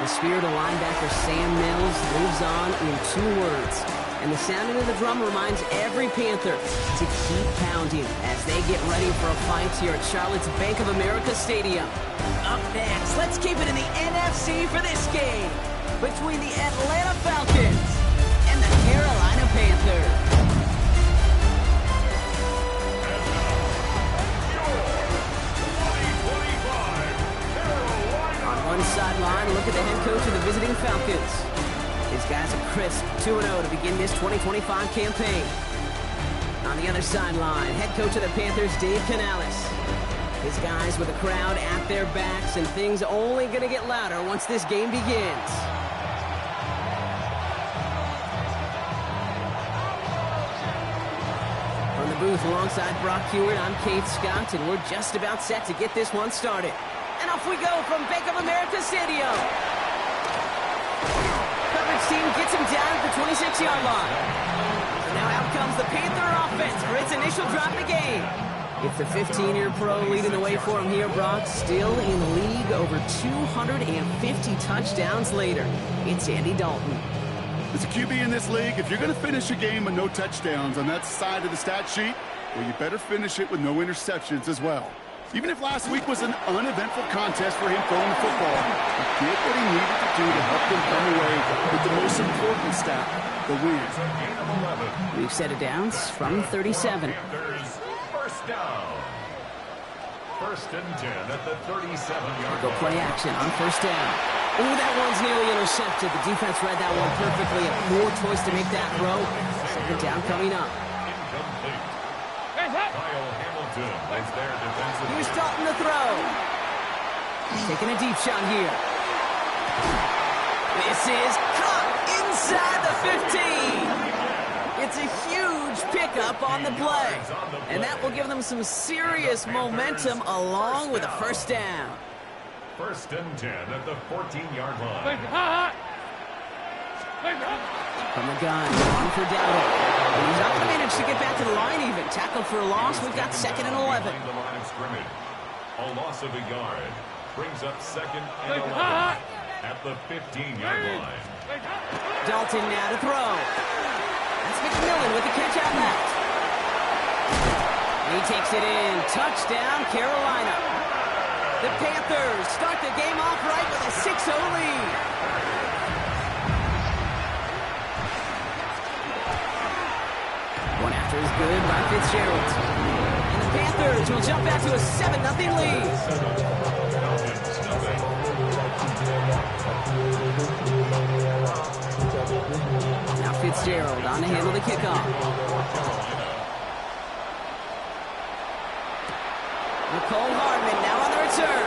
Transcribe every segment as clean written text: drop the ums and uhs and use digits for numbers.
The spirit of linebacker Sam Mills lives on in 2 words. And the sounding of the drum reminds every Panther to keep pounding as they get ready for a fight here at Charlotte's Bank of America Stadium. Up next, let's keep it in the NFC for this game between the Atlanta Falcons and the Carolina Panthers. On one sideline, look at the head coach of the visiting Falcons. His guys are crisp 2-0 to begin this 2025 campaign. On the other sideline, head coach of the Panthers, Dave Canales. His guys with the crowd at their backs, and things only going to get louder once this game begins. From the booth alongside Brock Hewitt, I'm Keith Scott, and we're just about set to get this one started. And off we go from Bank of America Stadium. Coverage team gets him down at the 26-yard line. So now out comes the Panther offense for its initial drive of the game. It's the 15-year pro leading the way for him here, Brock. Still in the league, over 250 touchdowns later. It's Andy Dalton. As a QB in this league, if you're going to finish a game with no touchdowns on that side of the stat sheet, well, you better finish it with no interceptions as well. Even if last week was an uneventful contest for him throwing the football, he did what he needed to do to help them come away with the most important stat, the win. We've set it down from 37. First down. First and 10 at the 37-yard Go play action on first down. Oh, that one's nearly intercepted. The defense read that one perfectly. A poor choice to make that throw. Second down coming up. Incomplete. Kyle Hamilton is there defensively. Here's Dalton to throw. He's taking a deep shot here. This is caught inside the 15. It's a huge pickup on the play. And that will give them some serious momentum along with a first down. First and 10 at the 14-yard line. From the gun, on for Dowdle. And he's not going to manage to get back to the line even. Tackled for a loss. We've got second and 11. The line of scrimmage. A loss of a yard brings up second and 11 at the 15-yard line. Dalton now to throw. That's McMillan with the catch out left. He takes it in. Touchdown, Carolina. The Panthers start the game off right with a 6-0 lead. One after is good by Fitzgerald. And the Panthers will jump out to a 7-0 lead. Now Fitzgerald on to handle the kickoff. Nicole Hardman now on the return.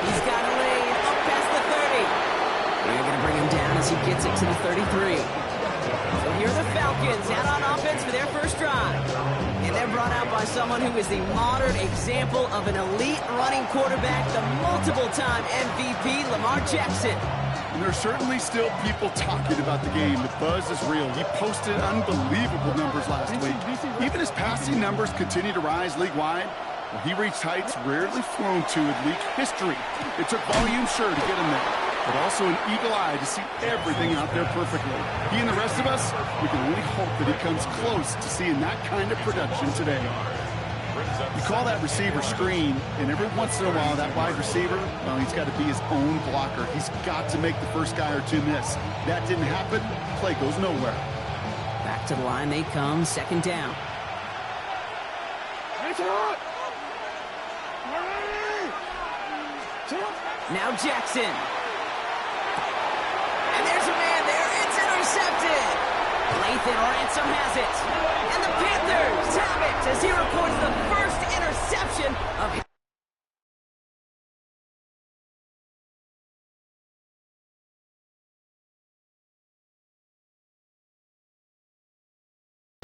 He's got a lane up past the 30. They're going to bring him down as he gets it to the 33. So here are the Falcons out on offense for their first drive. And they're brought out by someone who is the modern example of an elite running quarterback, the multiple-time MVP, Lamar Jackson. And there's certainly still people talking about the game. The buzz is real. He posted unbelievable numbers last week. Even as passing numbers continue to rise league-wide, he reached heights rarely flown to in league history. It took volume, sure, to get him there, but also an eagle eye to see everything out there perfectly. He and the rest of us, we can only hope that he comes close to seeing that kind of production today. You call that receiver screen, and every once in a while, that wide receiver, well, he's got to be his own blocker. He's got to make the first guy or two miss. That didn't happen. Play goes nowhere. Back to the line they come, second down. Now Jackson. And there's a man there. It's intercepted. Lathan Ransom has it. And the Panthers have it as he records the first interception of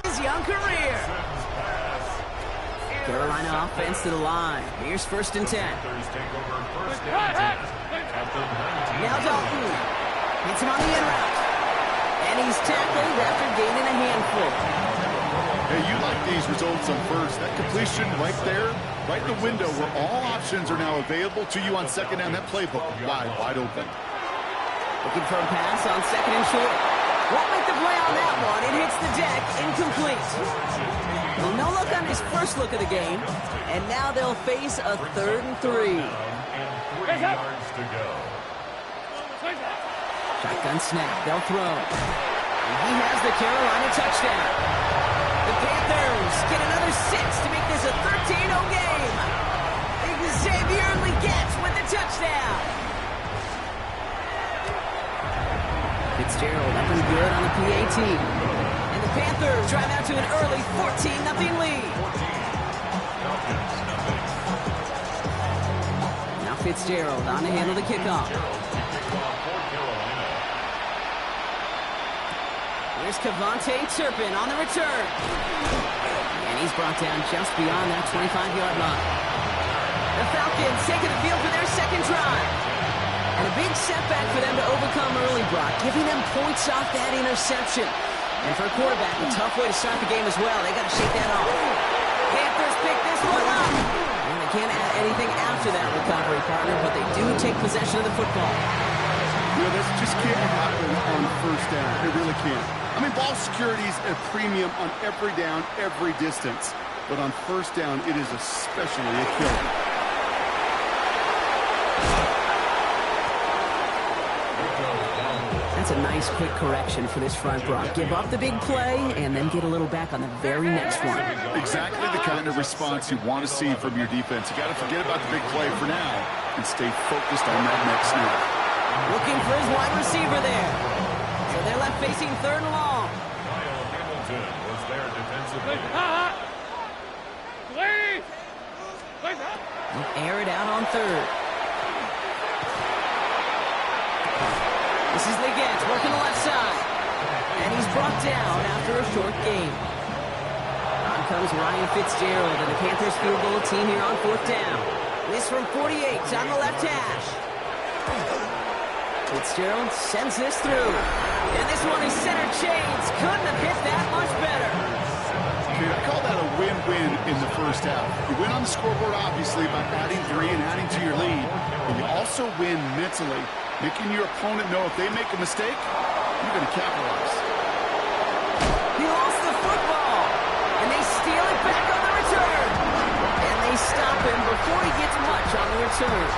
his young career. Carolina offense to the line. Here's first and 10. Now Dalton hits him on the in route. And he's tackled after gaining a handful. Hey, you like these results on first. That completion right there, right in the window where all options are now available to you on second down. That playbook wide open. Looking for a pass on second and short. Won't make the play on that one. It hits the deck, incomplete. Well, no look on his first look of the game, and now they'll face a 3rd and 3. And 3 yards to go. Shotgun snap, they'll throw. And he has the Carolina touchdown. The Panthers get another 6 to make this a 13-0 game. Xavier Legette with the touchdown. Fitzgerald up and good on the PAT. And the Panthers drive out to an early 14-0 lead. Now Fitzgerald on to handle the kickoff. Here's Cavante Turpin on the return. And he's brought down just beyond that 25-yard line. The Falcons taking the field for their second drive. And a big setback for them to overcome early, Brock, giving them points off that interception. And for a quarterback, a tough way to start the game as well. They got to shake that off. Panthers pick this one up. And they can't add anything after that recovery, partner, but they do take possession of the football. You know, this just can't happen on first down. It really can't. I mean, ball security is a premium on every down, every distance. But on first down, it is especially a killer. That's a nice quick correction for this front, Brock. Give up the big play and then get a little back on the very next one. Exactly the kind of response you want to see from your defense. You got to forget about the big play for now and stay focused on that next snap. Looking for his wide receiver there. So they're left facing 3rd and long. Kyle Hamilton was there defensively. They'll air it out on 3rd. This is Legette working the left side. And he's brought down after a short gain. On comes Ryan Fitzgerald, and the Panthers field goal team here on 4th down. This from 48 on the left hash. Fitzgerald sends this through. And this one is center chains. Couldn't have hit that much better. I call that a win-win in the first half. You win on the scoreboard, obviously, by adding 3 and adding to your lead. But you also win mentally, making your opponent know if they make a mistake, you're going to capitalize. He lost the football. And they steal it back on the return. And they stop him before he gets much on the return.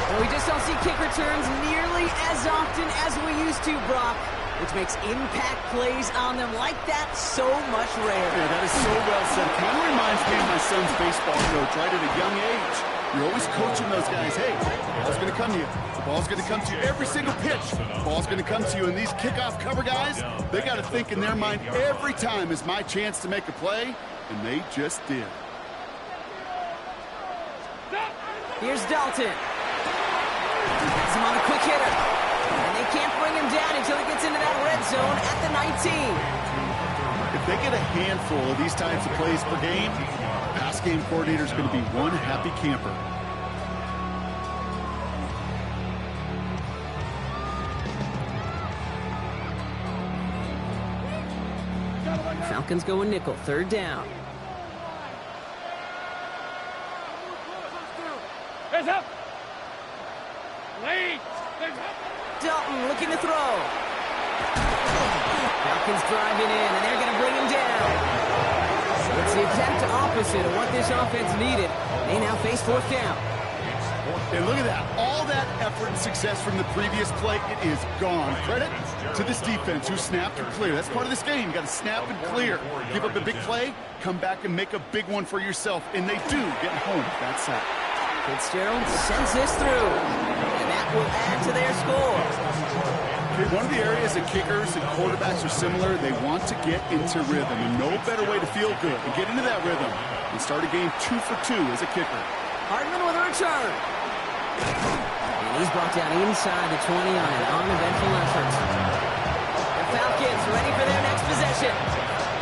Well, we just don't see kick returns nearly as often as we used to, Brock, which makes impact plays on them like that so much rarer. Yeah, that is so well said. Kind of reminds me of my son's baseball coach right at a young age. You're always coaching those guys, hey, the ball's going to come to you. The ball's going to come to you every single pitch. The ball's going to come to you. And these kickoff cover guys, they got to think in their mind every time is my chance to make a play, and they just did. Here's Dalton. Has him on a quick hitter. And they can't bring him down until he gets into that red zone at the 19. If they get a handful of these types of plays per game, pass game coordinator is going to be one happy camper. Falcons going nickel, 3rd down. Heads up! Dalton looking to throw. Falcons driving in, and they're going to bring him down. It's the exact opposite of what this offense needed. They now face 4th down. And look at that. All that effort and success from the previous play, it is gone. Credit to this defense who snapped and clear. That's part of this game. You got to snap and clear. Give up a big play, come back and make a big one for yourself. And they do get home with that sack. Fitzgerald sends this through, and that will add to their score. Okay, one of the areas that kickers and quarterbacks are similar, they want to get into rhythm, and no better way to feel good and get into that rhythm and start a game 2 for 2 as a kicker. Hardman with a return. And he's brought down inside the 20 on an uneventful effort. The Falcons ready for their next possession.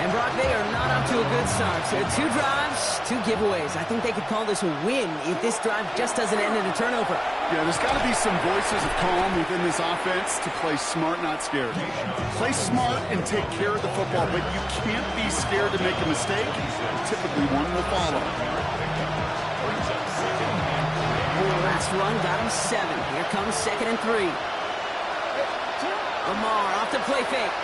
And Brock, they are not up to a good start. So 2 drives, 2 giveaways. I think they could call this a win if this drive just doesn't end in a turnover. Yeah, there's got to be some voices of calm within this offense to play smart, not scared. Play smart and take care of the football, but you can't be scared to make a mistake. Typically, one will follow. Last run got him 7. Here comes 2nd and 3. Lamar off the play fake.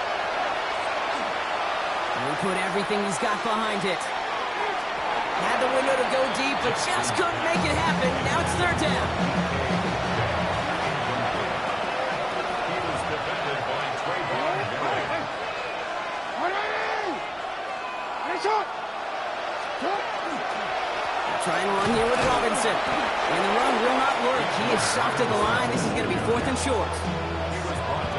And he put everything he's got behind it. Had the window to go deep, but just couldn't make it happen. Now it's 3rd down. He was defended by Try and run here with Robinson. And the run will not work. He is soft at the line. This is going to be 4th and short.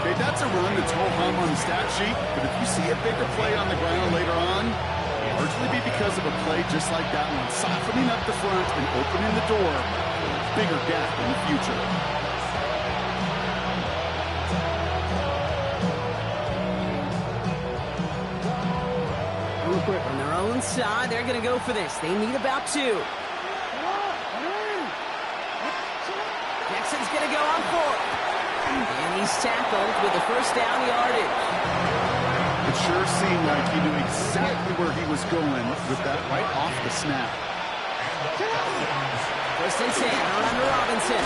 Okay, that's a run that's ho-hum on the stat sheet, but if you see a bigger play on the ground later on, it'll largely be because of a play just like that one, softening up the front and opening the door for a bigger gap in the future. On their own side, they're going to go for this. They need about 2. Jackson's going to go on 4th. And he's tackled with the 1st down yardage. It sure seemed like he knew exactly where he was going with that right off the snap. 1st and 10, around to Robinson.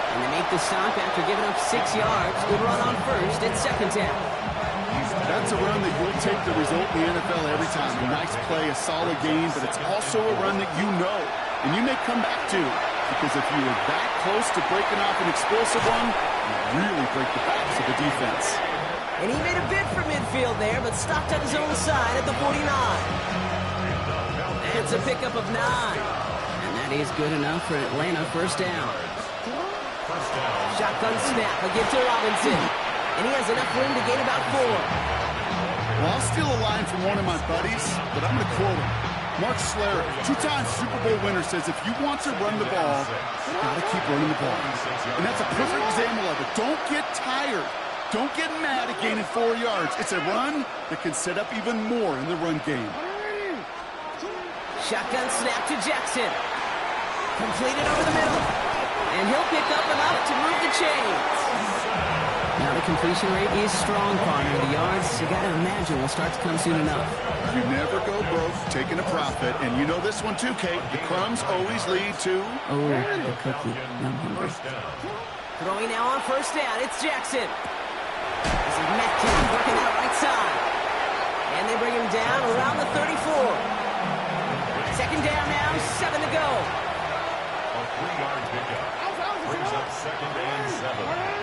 And they make the stop after giving up 6 yards. Good run on 1st. It's 2nd down. That's a run that will take the result in the NFL every time. A nice play, a solid game, but it's also a run that you know and you may come back to, because if you were that close to breaking off an explosive one, you really break the backs of the defense. And he made a bid for midfield there, but stopped on his own side at the 49. That's a pickup of 9. And that is good enough for Atlanta. 1st down. Shotgun snap, a give to Robinson. And he has enough room to gain about 4. Well, I'll steal a line from one of my buddies, but I'm going to quote him. Mark Schlereth, 2-time Super Bowl winner, says if you want to run the ball, you got to keep running the ball. And that's a perfect example of it. Don't get tired. Don't get mad at gaining 4 yards. It's a run that can set up even more in the run game. Shotgun snap to Jackson. Completed over the middle. And he'll pick up enough to move the chains. Now the completion rate is strong, partner. The yards, you got to imagine, will start to come soon enough. You never go broke taking a profit. And you know this one too, Kate. The crumbs always lead to... Oh, the cookie. I'm hungry. Throwing now on 1st down. It's Jackson. This is Metcalf working that right side. And they bring him down around the 34. 2nd down now, 7 to go. A 3-yard pickup brings up 2nd and 7.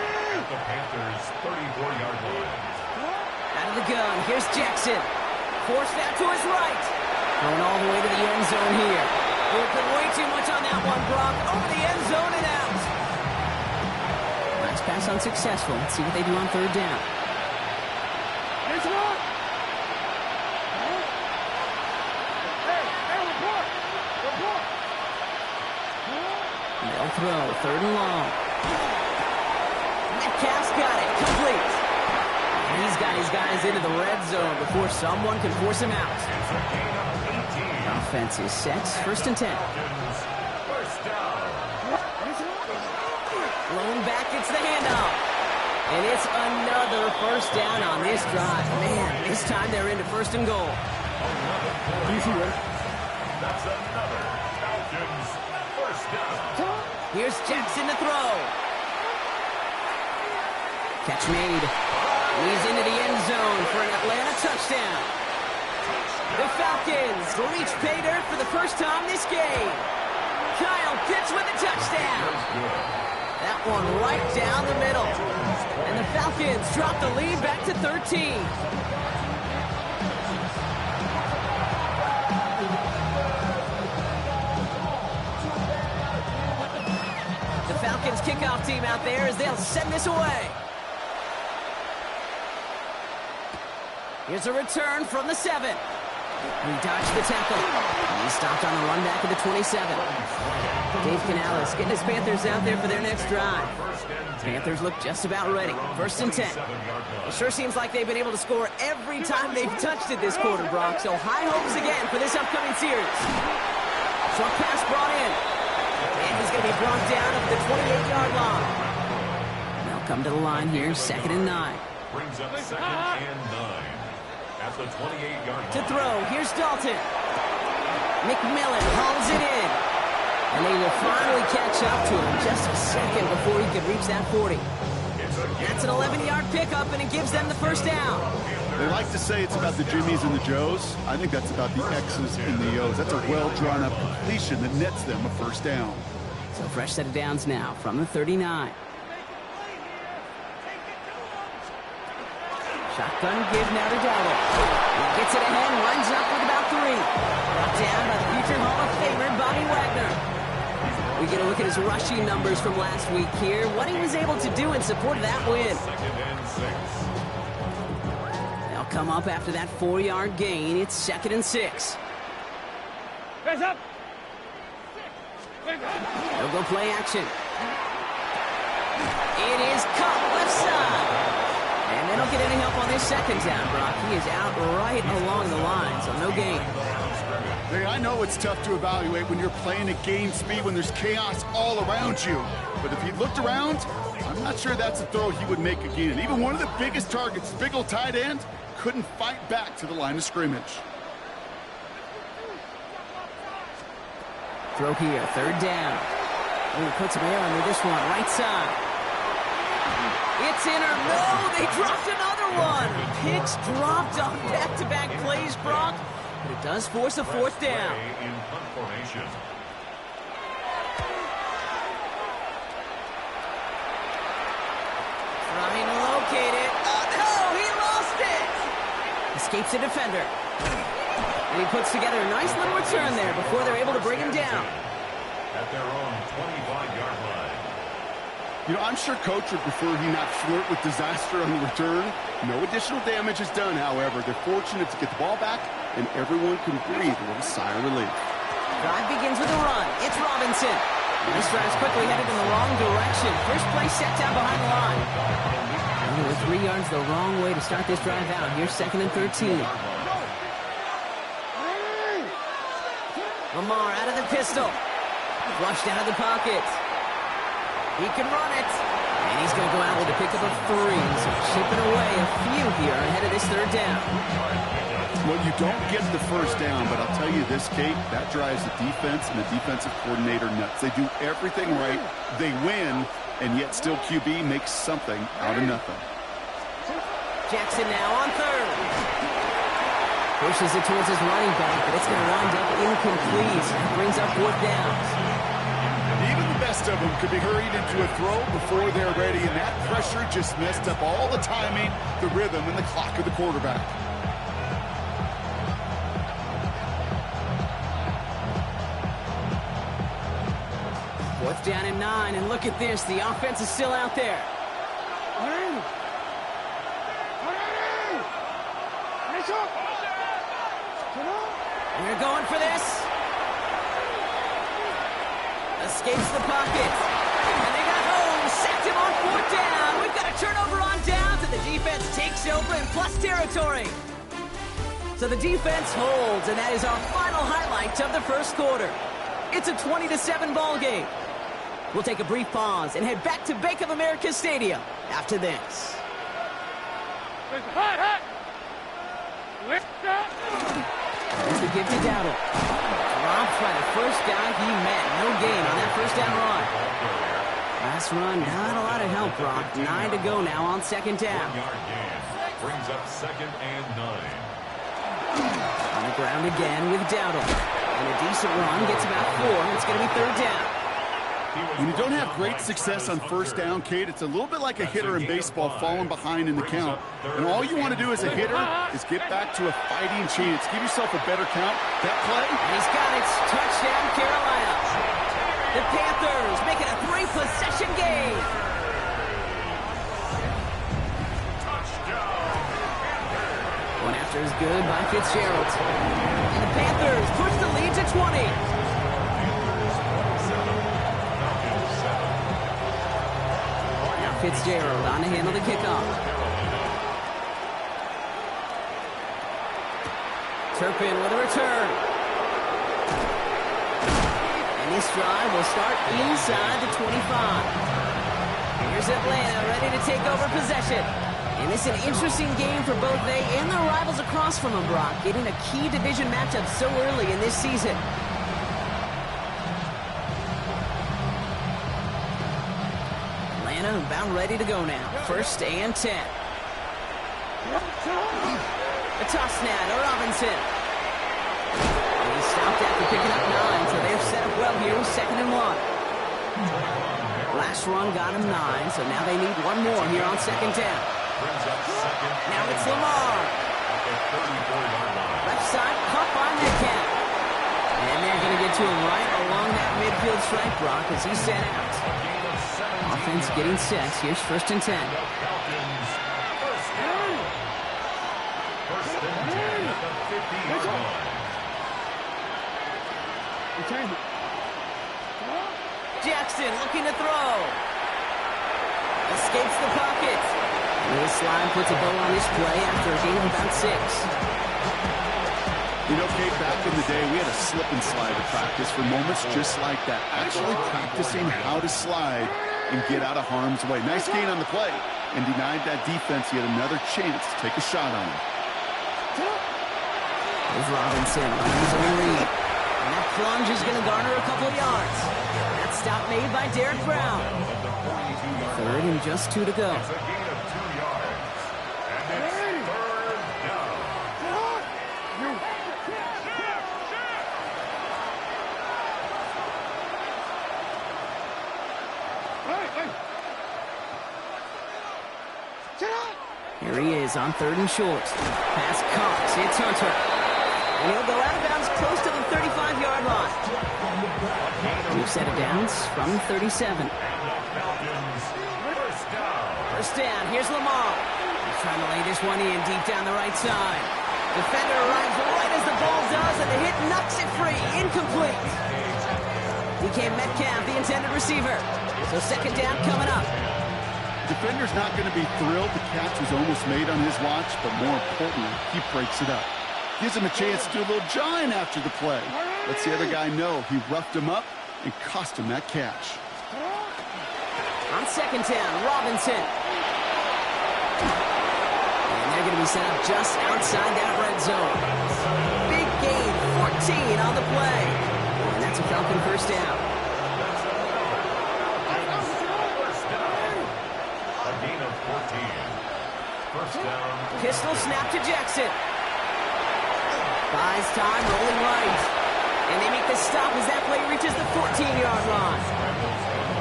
The Panthers' 34-yard line. Out of the gun, here's Jackson. Forced out to his right. Going all the way to the end zone here. They put way too much on that one, Brock. Over the end zone and out. Last pass unsuccessful. Let's see what they do on 3rd down. They'll throw, 3rd and long. Metcalf's got it, complete. And he's got his guys into the red zone before someone can force him out. Offense is set, 1st and 10. Blown back, it's the handoff. And it's another 1st down on this drive. Man, this time they're into 1st and goal. That's another Falcons 1st down. Here's Jackson to throw. Catch made. He's into the end zone for an Atlanta touchdown. The Falcons reach pay dirt for the first time this game. Kyle Pitts with a touchdown. That one right down the middle. And the Falcons drop the lead back to 13. The Falcons kickoff team out there as they'll send this away. Here's a return from the 7. He dodged the tackle. He stopped on the run back of the 27. Dave Canales getting his Panthers out there for their next drive. Panthers look just about ready. 1st and 10. It sure seems like they've been able to score every time they've touched it this quarter, Brock. So high hopes again for this upcoming series. Short pass brought in. And he's going to be brought down at the 28-yard line. They'll come to the line here, 2nd and 9. Brings up 2nd and 9. At the 28-yard line. To throw, here's Dalton. McMillan hauls it in. And they will finally catch up to him just a second before he could reach that 40. That's an 11-yard pickup, and it gives them the first down. They like to say it's about the Jimmies and the Joes. I think that's about the X's and the O's. That's a well-drawn-up completion that nets them a first down. So fresh set of downs now from the 39. Shotgun give now to Dowdle. He gets it ahead and runs up with about 3. Brought down by the future Hall of Famer, Bobby Wagner. We get a look at his rushing numbers from last week here, what he was able to do in support of that win. They'll come up after that 4-yard gain. It's 2nd and 6. Press up. They'll go play action. It is caught left side. And they don't get any help on this second down, Brock. He is out right along the line, so no gain. Hey, I know it's tough to evaluate when you're playing at game speed when there's chaos all around you. But if he looked around, I'm not sure that's a throw he would make again. Even one of the biggest targets, big old tight end, couldn't fight back to the line of scrimmage. Throw here, 3rd down. He puts some air under this one, right side. It's in or no, they dropped another one. Picks dropped on back-to-back plays, Brock. But it does force a 4th down. In punt formation. Trying to locate it. Oh, no, he lost it. Escapes the defender. And he puts together a nice little return there before they're able to bring him down. At their own 25-yard line. You know, I'm sure Coach would prefer he not flirt with disaster on the return. No additional damage is done, however. They're fortunate to get the ball back, and everyone can breathe a little sigh of relief. Drive begins with a run. It's Robinson. And this drive's quickly headed in the wrong direction. First play set down behind the line. Only 3 yards the wrong way to start this drive out. Here's 2nd and 13. Lamar out of the pistol. Flushed out of the pocket. He can run it. And he's going to go out with a pickup of 3. So chipping away a few here ahead of this 3rd down. Well, you don't get the first down, but I'll tell you this, Kate, that drives the defense and the defensive coordinator nuts. They do everything right. They win, and yet still QB makes something out of nothing. Jackson now on 3rd. Pushes it towards his running back, but it's going to wind up incomplete. Brings up 4th downs. Even the best of them could be hurried into a throw before they're ready, and that pressure just messed up all the timing, the rhythm, and the clock of the quarterback. Fourth down and 9, and look at this. The offense is still out there. We're going for this. Escapes the pocket. And they got home. Sacked him on 4th down. We've got a turnover on downs, and the defense takes over in plus territory. So the defense holds, and that is our final highlight of the first quarter. It's a 20-7 ball game. We'll take a brief pause and head back to Bank of America Stadium after this. Here's the give to Dowdle. Dropped by the first guy he met. No gain on that first down run. Last run, not a lot of help, Brock. 9 to go now on 2nd down. 1-yard gain. Brings up 2nd and 9. On the ground again with Dowdle. And a decent run gets about 4. It's going to be 3rd down. When you don't have great success on first down, Kate, it's a little bit like a hitter in baseball falling behind in the count. And all you want to do as a hitter is get back to a fighting chance. Give yourself a better count. That play. And he's got it. Touchdown, Carolina. The Panthers make it a 3-possession game. One after is good by Fitzgerald. And the Panthers push the lead to 20. Fitzgerald on to handle the kickoff. Turpin with a return. And this drive will start inside the 25. Here's Atlanta ready to take over possession. And this is an interesting game for both they and their rivals across from them, Brock, getting a key division matchup so early in this season. Atlanta about ready to go now. 1st and 10. A toss now to Robinson. And he stopped after picking up 9, so they're set up well here with 2nd and 1. Last run got him 9, so now they need one more here on 2nd down. Now it's Lamar. Left side, caught by Metcalf. And they're going to get to him right along that midfield stripe, Brock, as he's set out. Offense getting set. Here's 1st and 10. Jackson looking to throw. Escapes the pocket. This line puts a bow on this play after a gain of about 6. You know, Kate, back in the day, we had a slip and slide to practice for moments just like that. Actually practicing how to slide and get out of harm's way. Nice gain on the play, and denied that defense yet another chance to take a shot on him. There's Robinson on his own read. And that plunge is going to garner a couple of yards. That stop made by Derek Brown. 3rd and just 2 to go. Here he is on 3rd and short. Pass Cox. It's Hunter. And he'll go out of bounds close to the 35-yard line. We've set it downs from 37. First down. Here's Lamar. He's trying to lay this one in deep down the right side. Defender arrives right as the ball does, and the hit knocks it free. Incomplete. DK Metcalf, the intended receiver. So 2nd down coming up. Defender's not going to be thrilled. The catch was almost made on his watch, but more importantly, he breaks it up. Gives him a chance to do a little jawing after the play. Lets the other guy know he roughed him up and cost him that catch. On 2nd down, Robinson. And they're going to be set up just outside that red zone. Big gain, 14 on the play. And that's a Falcon 1st down. Pistol snap to Jackson. Buys time, rolling right. And they make the stop as that play reaches the 14-yard line.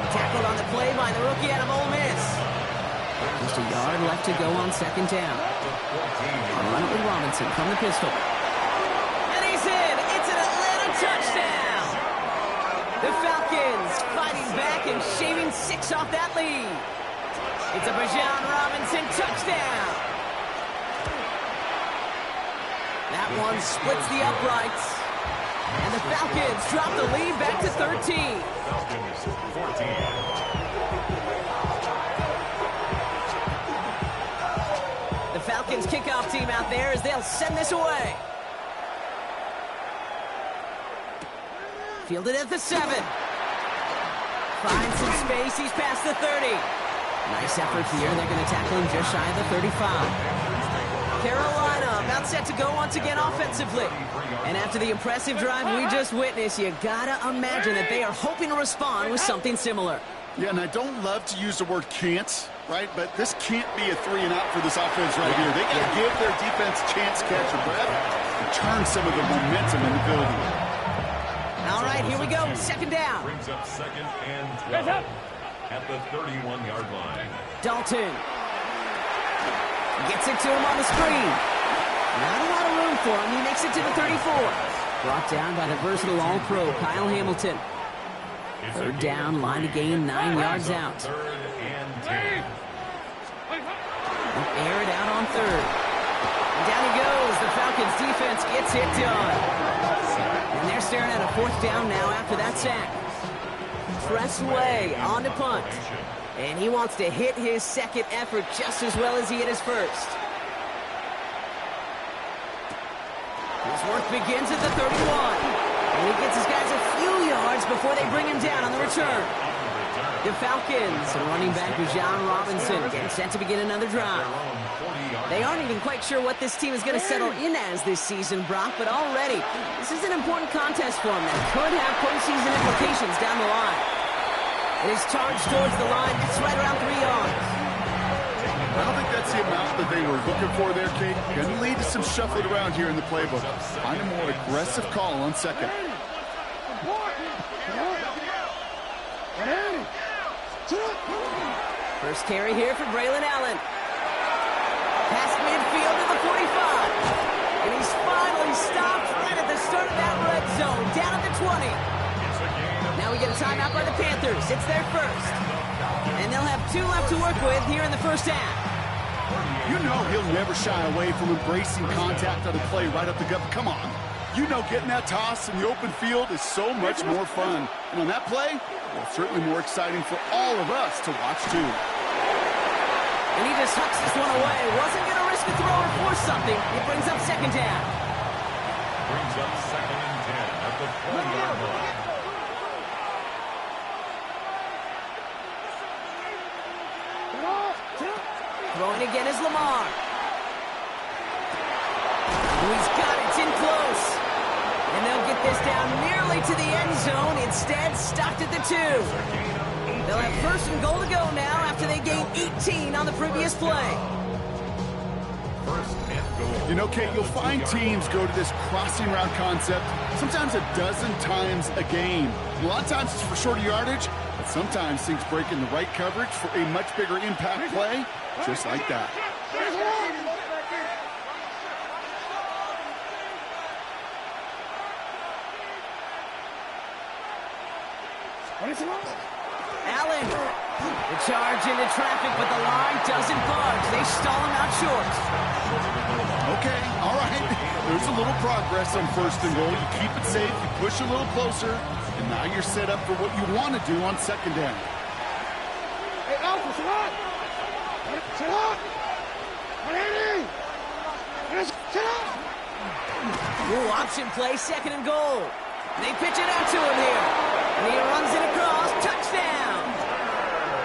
Tackled on the play by the rookie out of Ole Miss. Just a yard left to go on 2nd down. On run it with Robinson from the pistol. And he's in. It's an Atlanta touchdown. The Falcons fighting back and shaving 6 off that lead. It's a Bijan Robinson touchdown. That one splits the uprights. And the Falcons drop the lead back to 13. Falcons 14. The Falcons kickoff team out there as they'll send this away. Fielded at the 7. Finds some space. He's past the 30. Nice effort here. They're going to tackle him just shy of the 35. Carolina about set to go once again offensively. And after the impressive drive we just witnessed, you gotta imagine that they are hoping to respond with something similar. Yeah, and I don't love to use the word can't, right? But this can't be a 3 and out for this offense right here. They got to give their defense a chance to catch a breath and turn some of the momentum in the building. All right, here we go. 2nd down. Brings up 2nd and 12 at the 31-yard line. Dalton gets it to him on the screen. Not a lot of room for him. He makes it to the 34. Brought down by the versatile All-Pro Kyle Hamilton. 3rd down, line to gain 9 yards out. 3rd and 10. They'll air it out on 3rd. And down he goes. The Falcons defense gets it done. And they're staring at a 4th down now after that sack. Press away on the punt. And he wants to hit his 2nd effort just as well as he hit his 1st. His work begins at the 31. And he gets his guys a few yards before they bring him down on the return. The Falcons and running back Bijan Robinson getting set to begin another drive. They aren't even quite sure what this team is going to settle in as this season, Brock, but already this is an important contest for them that could have postseason implications down the line. It is charged towards the line. It's right around 3 yards. I don't think that's the amount that they were looking for there, Kate. Going to lead to some shuffling around here in the playbook. Find a more aggressive call on second. First carry here for Braylon Allen. Past midfield to the 45. And he's finally stopped right at the start of that red zone, down at the 20. Now we get a timeout by the Panthers. It's their first. And they'll have 2 left to work with here in the first half. You know he'll never shy away from embracing contact on the play right up the gut. Come on. You know getting that toss in the open field is so much more fun. And on that play, well, certainly more exciting for all of us to watch, too. And he just hucks this one away. Wasn't going to risk a throw or force something. It brings up second down. Brings up 2nd and 10 at the 20-yard line. Throwing again is Lamar. Oh, he's got it. It's in close. And they'll get this down nearly to the end zone. Instead, stopped at the 2. They'll have first and goal to go now after they gained 18 on the previous play. First and goal. You know, Kate, you'll find teams go to this crossing route concept sometimes a dozen times a game. A lot of times it's for shorter yardage, but sometimes things break in the right coverage for a much bigger impact play, just like that. Allen, the charge into traffic, but the line doesn't budge. They stall him out short. Okay, all right. There's a little progress on first and goal. You keep it safe, you push a little closer, and now you're set up for what you want to do on second down. Hey, Alpha, sit up! Sit up! Sit up! Ooh, option play, second and goal. They pitch it out to him here. And he runs it across. Touchdown!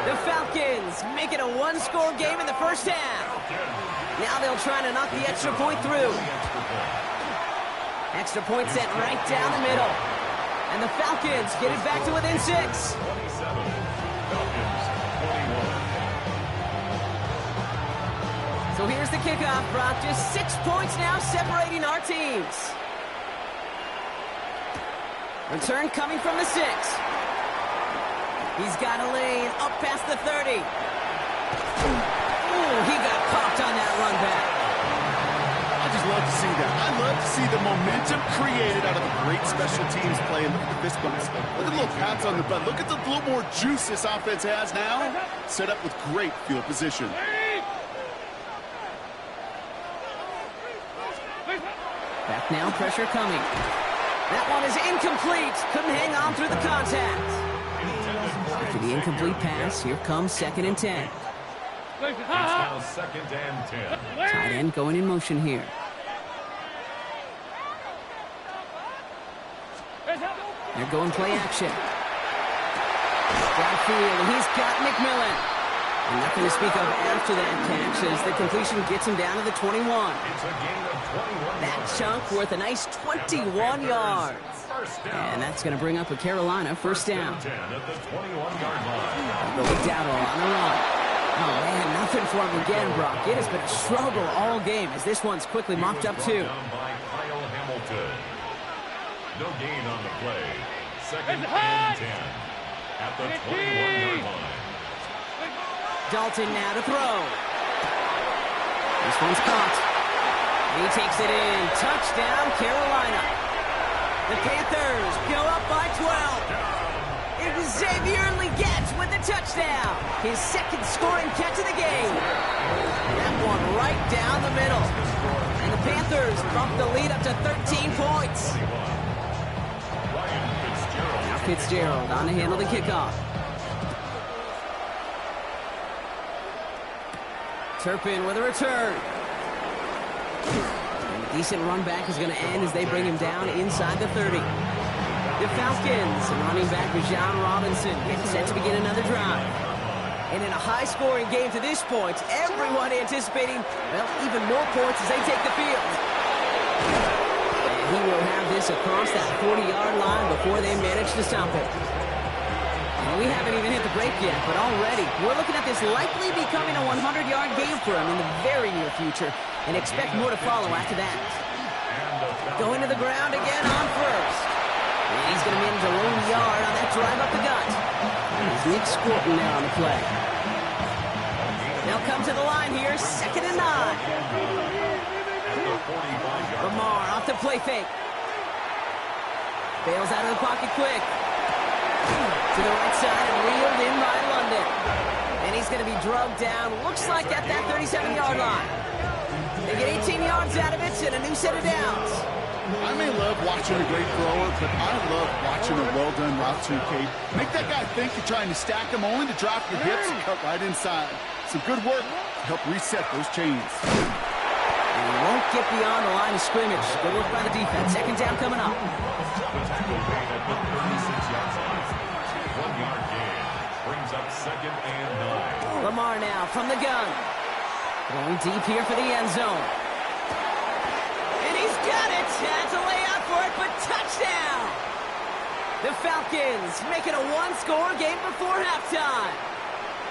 The Falcons make it a 1-score game in the first half. Now they'll try to knock the extra point through. Extra point set right down the middle. And the Falcons get it back to within 6. 27. Falcons 21. So here's the kickoff, Brock. Just 6 points now separating our teams. Return coming from the 6. He's got a lane up past the 30. Ooh, he got popped on that run back. I just love to see that. I love to see the momentum created out of a great special teams play. Look at the fist bumps. Look at the little pats on the butt. Look at the little more juice this offense has now. Set up with great field position. Back now, pressure coming. That one is incomplete. Couldn't hang on through the contact. After the incomplete pass, here comes 2nd and 10. It's now 2nd and 10. Tight end going in motion here. They're going play action. Downfield, and he's got McMillan. And nothing to speak of after that catch as the completion gets him down to the 21. It's a gain of 21. That chunk worth a nice 21 yards. And that's going to bring up a Carolina first down. 10 at the 21-yard line. Billy Dowdle on the run. Oh, man, nothing for him again, Brock. It has been a struggle all game as this one's quickly mopped up, too. Down by Kyle Hamilton. No gain on the play. 2nd and 10 at the 21-yard line. Dalton now to throw. This one's caught. He takes it in. Touchdown, Carolina. The Panthers go up by 12. It was Xavier Legette with the touchdown. His 2nd scoring catch of the game. That one right down the middle. And the Panthers bump the lead up to 13 points. Now Fitzgerald on to handle the kickoff. Turpin with a return. And a decent run back is going to end as they bring him down inside the 30. The Falcons, running back Bijan Robinson, gets set to begin another drive. And in a high-scoring game to this point, everyone anticipating, well, even more points as they take the field. And he will have this across that 40-yard line before they manage to stop it. And we haven't even hit the break yet, but already we're looking at this likely becoming a 100-yard game for him in the very near future, and expect more to follow after that. Going to the ground again on first. And he's going to manage a lone yard on that drive up the gut. There's Nick Scorton there on the play. They'll come to the line here, 2nd and 9. Lamar off the play fake. Bails out of the pocket quick. To the right side and reeled in by London. And he's going to be drugged down, looks like at that 37-yard line. They get 18 yards out of it and a new set of downs. I may love watching a great thrower, but I love watching a well-done route to Kate. Make that guy think you're trying to stack him, only to drop your hips and cut right inside. Some good work to help reset those chains. And he won't get beyond the line of scrimmage. Good work by the defense. 2nd down coming up. The tackle made at the 36-yard line. 1-yard gain brings up 2nd and 9. Lamar now from the gun. Going deep here for the end zone. And he's got it. Had to lay out for it, but touchdown. The Falcons make it a one-score game before halftime.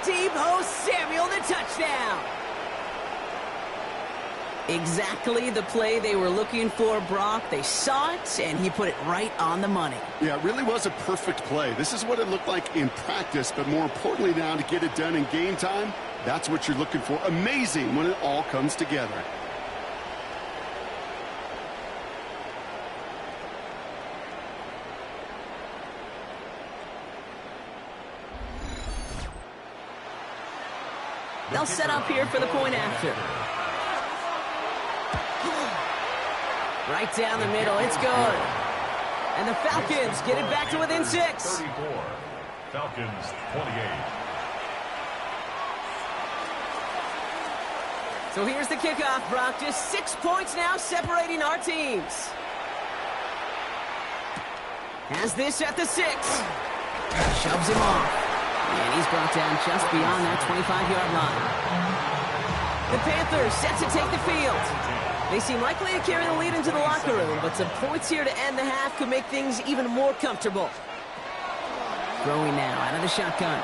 Deebo Samuel, the touchdown. Exactly the play they were looking for, Brock. They saw it, and he put it right on the money. Yeah, it really was a perfect play. This is what it looked like in practice, but more importantly now to get it done in game time, that's what you're looking for. Amazing when it all comes together. They'll set up here for the point after. Right down the middle, it's good. And the Falcons get it back to within 6. 34. Falcons 28. So here's the kickoff, Brock. Just 6 points now separating our teams. Has this at the 6. Shoves him off. And he's brought down just beyond that 25-yard line. The Panthers set to take the field. They seem likely to carry the lead into the locker room, but some points here to end the half could make things even more comfortable. Throwing now out of the shotgun.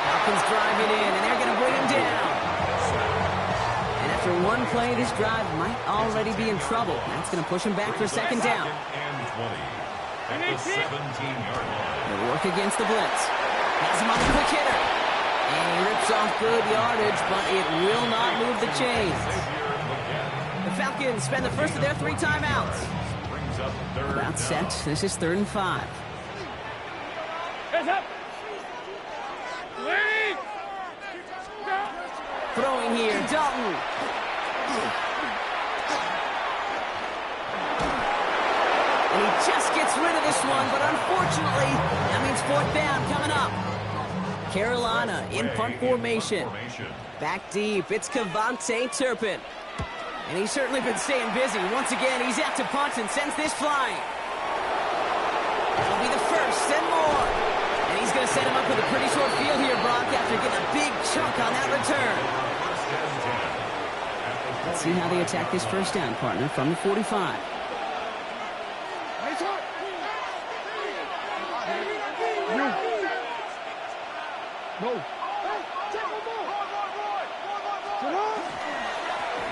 Falcons driving in, and they're going to bring him down. And after one play, this drive might already be in trouble. That's going to push him back for 2nd down. And 20 at the 17-yard line. They work against the blitz. Has him on the quick hitter. And he rips off good yardage, but it will not move the chains. The Falcons spend the first of their 3 timeouts. About set. This is 3rd and 5. Throwing here, Dalton. And he just gets rid of this one, but unfortunately, that means 4th down coming up. Carolina in punt formation. Back deep, it's Kevontae Turpin. And he's certainly been staying busy. Once again, he's out to punt and sends this flying. It'll be the first and more. And he's going to set him up with a pretty short field here, Brock, after getting a big chunk on that return. Let's see how they attack this first down, partner, from the 45.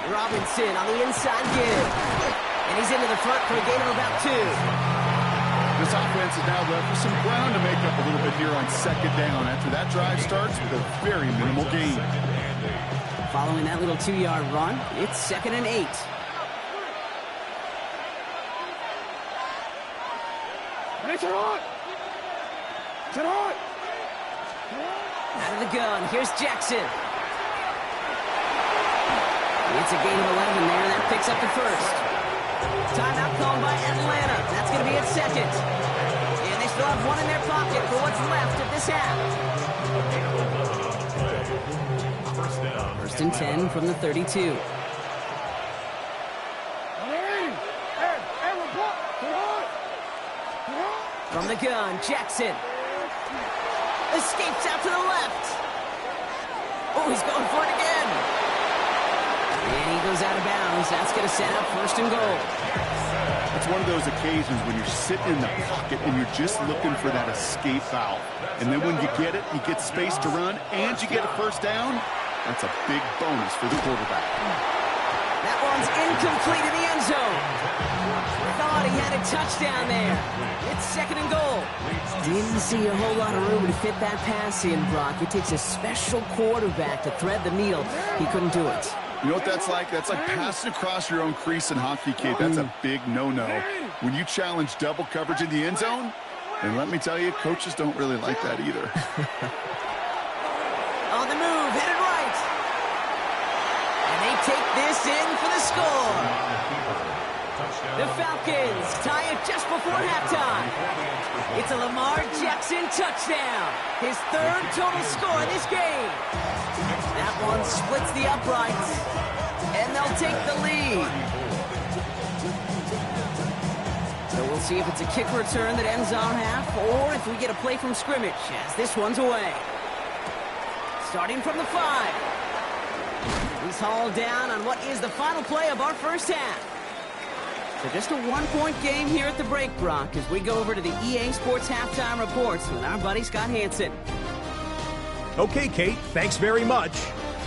Robinson on the inside give. And he's into the front for a gain of about 2. This offense is now left with some ground to make up a little bit here on 2nd down after that drive starts with a very minimal gain. Following that little 2-yard run, it's 2nd and 8. Out of the gun, here's Jackson. It's a gain of 11 there, and that picks up the first. Timeout called by Atlanta. That's going to be at 2nd. And they still have one in their pocket for what's left of this half. 1st and 10 from the 32. From the gun, Jackson. Escapes out to the left. Oh, he's going for it again. And he goes out of bounds. That's going to set up 1st and goal. It's one of those occasions when you're sitting in the pocket and you're just looking for that escape valve. And then when you get it, you get space to run, and you get a first down. That's a big bonus for the quarterback. That one's incomplete in the end zone. Thought he had a touchdown there. It's second and goal. Didn't see a whole lot of room to fit that pass in, Brock. It takes a special quarterback to thread the needle. He couldn't do it. You know what that's like? That's like passing across your own crease in hockey, kid. That's a big no-no. When you challenge double coverage in the end zone, and let me tell you, coaches don't really like that either. On the move, headed right. And they take this in for the score. The Falcons tie it just before halftime. It's a Lamar Jackson touchdown. His third total score in this game. That one splits the uprights, and they'll take the lead. So we'll see if it's a kick return that ends our half, or if we get a play from scrimmage, as this one's away. Starting from the 5. He's hauled down on what is the final play of our first half. So just a one-point game here at the break, Brock, as we go over to the EA Sports Halftime Reports with our buddy Scott Hansen. Okay, Kate, thanks very much.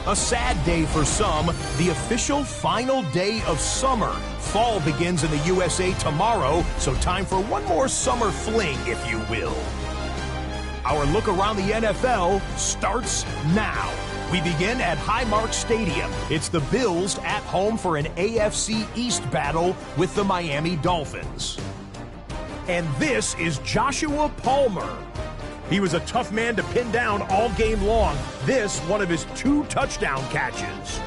A sad day for some, the official final day of summer. Fall begins in the USA tomorrow, so time for one more summer fling, if you will. Our look around the NFL starts now. We begin at Highmark Stadium. It's the Bills at home for an AFC East battle with the Miami Dolphins. And this is Joshua Palmer. He was a tough man to pin down all game long. This, one of his 2 touchdown catches.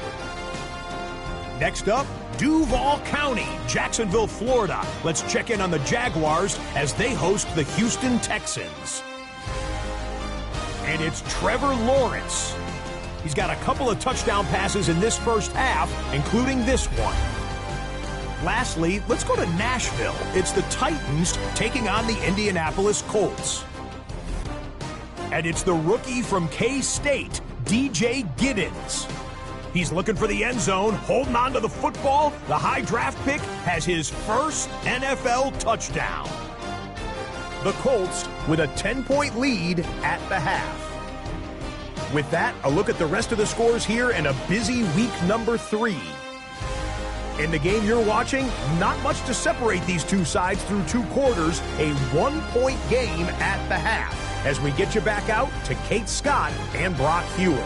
Next up, Duval County, Jacksonville, Florida. Let's check in on the Jaguars as they host the Houston Texans. And it's Trevor Lawrence. He's got a couple of touchdown passes in this first half, including this one. Lastly, let's go to Nashville. It's the Titans taking on the Indianapolis Colts. And it's the rookie from K-State, DJ Giddens. He's looking for the end zone, holding on to the football. The high draft pick has his first NFL touchdown. The Colts with a 10-point lead at the half. With that, a look at the rest of the scores here in a busy week number 3. In the game you're watching, not much to separate these two sides through 2 quarters, a 1-point game at the half. As we get you back out to Kate Scott and Brock Heward.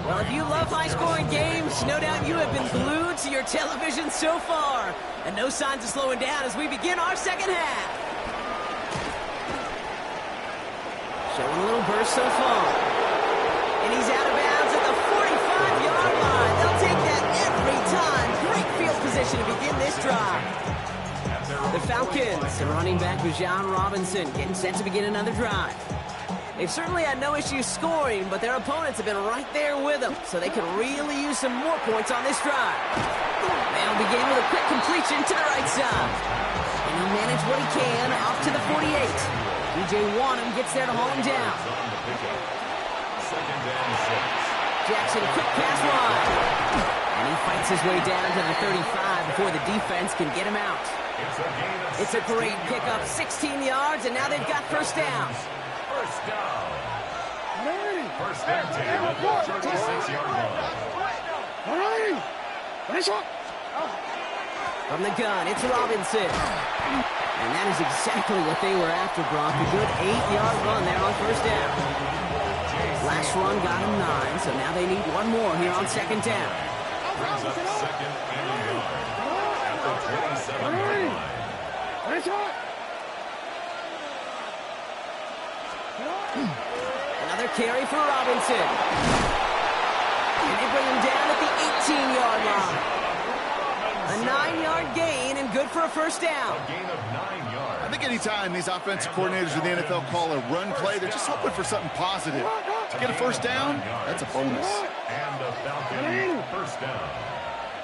Well, if you love high-scoring games, no doubt you have been glued to your television so far. And no signs of slowing down as we begin our second half. Showing a little burst so far. And he's out of bounds at the 45-yard line. They'll take that every time. Great field position to begin this drive. The Falcons and running back Bijan Robinson getting set to begin another drive. They've certainly had no issues scoring, but their opponents have been right there with them, so they could really use some more points on this drive. They'll begin with a quick completion to the right side. And he'll manage what he can off to the 48. DJ Wanham gets there to haul him down. Jackson, quick pass wide. And he fights his way down to the 35 before the defense can get him out. It's a great pickup, 16 yards, and now they've got first down. First down. First down, 36-yard line. From the gun, it's Robinson. And that is exactly what they were after, Brock. A good 8-yard run there on first down. Last run got him 9, so now they need one more here on second down. Brings up second and a yard at the 27-yard line. Another carry for Robinson. And they bring him down at the 18-yard line. A 9-yard gain and good for a first down. A gain of 9 yards. I think anytime these offensive coordinators in the NFL call a run play, they're just hoping for something positive. To get a first down, that's a bonus. And the Falcons first down.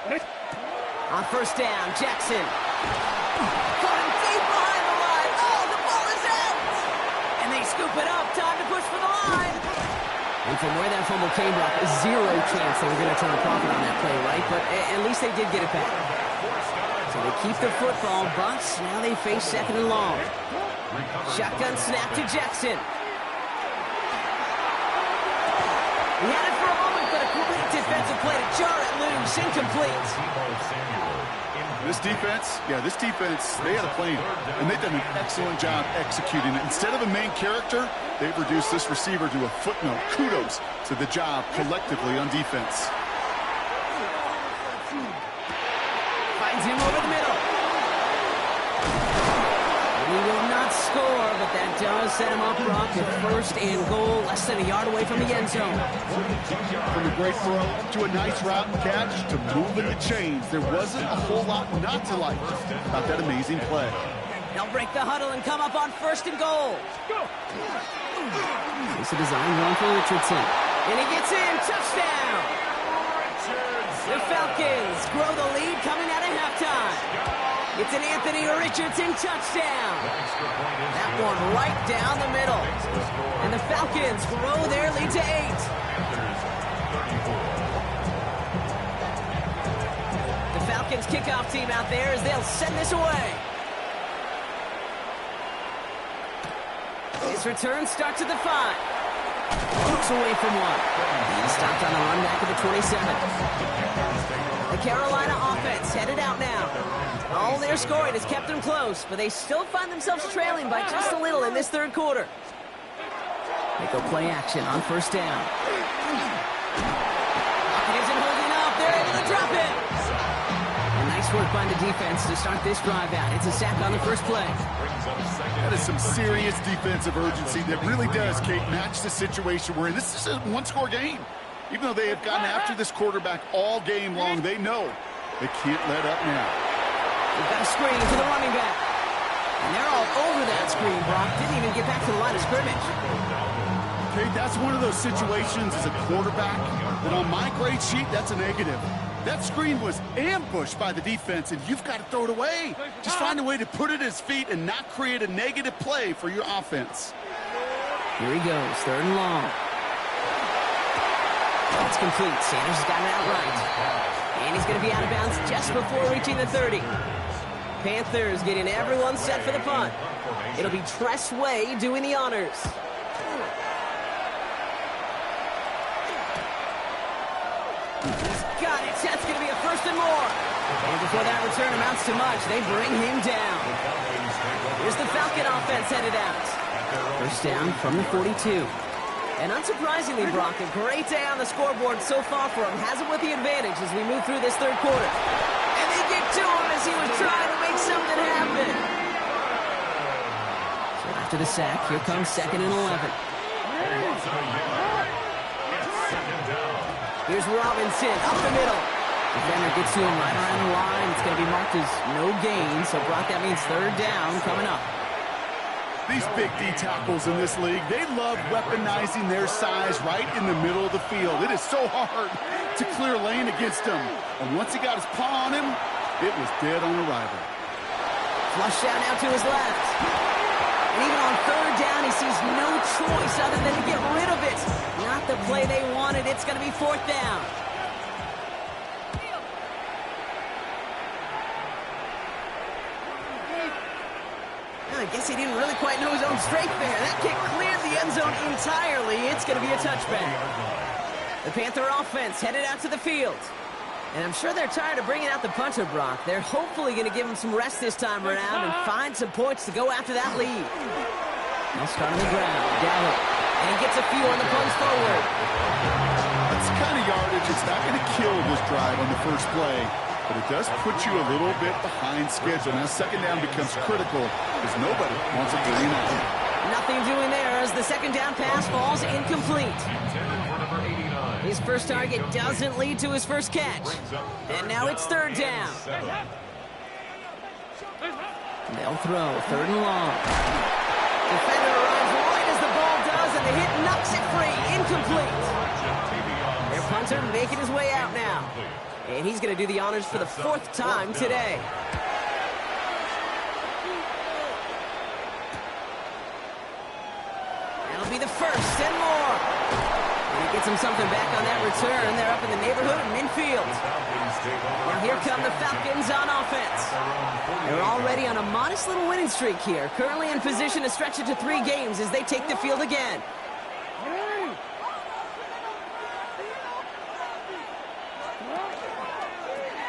On first down, Jackson. Caught him deep behind the line. Oh, the ball is out! And they scoop it up. Time to push for the line. And from where that fumble came, Brock, zero chance they were going to turn a profit on that play, right? But at least they did get it back. So they keep the football, but now they face second and long. Shotgun snap to Jackson. He had it for a moment, but a great defensive play to jar it loose. Incomplete. This defense, they had a plan, and they've done an excellent job executing it. Instead of a main character, they've reduced this receiver to a footnote. Kudos to the job collectively on defense. Finds him over the middle. He will not score, but that does set him up, Brock, with first and goal, less than a yard away from the end zone. From a great throw to a nice route and catch to moving the chains, there wasn't a whole lot not to like about that amazing play. They'll break the huddle and come up on first and goal. It's a design run for Richardson. And he gets in. Touchdown! The Falcons grow the lead coming out of halftime. It's an Anthony Richardson touchdown. That one right down the middle. And the Falcons grow their lead to 8. The Falcons kickoff team out there as they'll send this away. His return starts at the 5. Looks away from one. He stopped on the run back at the 27. The Carolina offense headed out now. All their scoring has kept them close, but they still find themselves trailing by just a little in this third quarter. They go play action on first down. Pocket isn't holding up. They're able to drop it. And nice work by the defense to start this drive out. It's a sack on the first play. That is some serious defensive urgency that really does, Kate, match the situation we're in. This is a one-score game. Even though they have gotten after this quarterback all game long, they know they can't let up now. They've got a screen to the running back. And they're all over that screen, Brock. Didn't even get back to the line of scrimmage. Kate, that's one of those situations as a quarterback that on my grade sheet, that's a negative. That screen was ambushed by the defense, and you've got to throw it away. Just find a way to put it at his feet and not create a negative play for your offense. Here he goes, third and long. It's complete. Sanders has gotten it out right. And he's going to be out of bounds just before reaching the 30. Panthers getting everyone set for the punt. It'll be Tress Way doing the honors. He's got it. That's going to be a first and more. And before that return amounts to much, they bring him down. Here's the Falcon offense headed out. First down from the 42. And unsurprisingly, Brock, a great day on the scoreboard so far for him. Has it with the advantage as we move through this third quarter. And they get to him as he was trying to make something happen. So after the sack, here comes second and 11. Here's Robinson up the middle. Defender gets to him right around the line. It's going to be marked as no gain. So, Brock, that means third down coming up. These big D tackles in this league, they love weaponizing their size right in the middle of the field. It is so hard to clear lane against him. And once he got his paw on him, it was dead on arrival. Flush down now to his left. And even on third down, he sees no choice other than to get rid of it. Not the play they wanted. It's going to be fourth down. I guess he didn't really quite know his own strength there. That kick cleared the end zone entirely. It's going to be a touchback. The Panther offense headed out to the field. And I'm sure they're tired of bringing out the punter, Brock. They're hopefully going to give him some rest this time around and find some points to go after that lead. They'll start on the ground. Gallup. And he gets a few on the punch forward. That's the kind of yardage. It's not going to kill this drive on the first play. But it does put you a little bit behind schedule. Now second down becomes critical because nobody wants it to lean out. Nothing doing there as the second down pass falls incomplete. His first target doesn't lead to his first catch. And now it's third down. They'll throw third and long. Defender arrives right as the ball does, and the hit knocks it free. Incomplete. Their punter making his way out now. And he's going to do the honors for the 4th time today. That'll be the first and more. And he gets him something back on that return. They're up in the neighborhood of midfield. Now here come the Falcons on offense. They're already on a modest little winning streak here. Currently in position to stretch it to 3 games as they take the field again.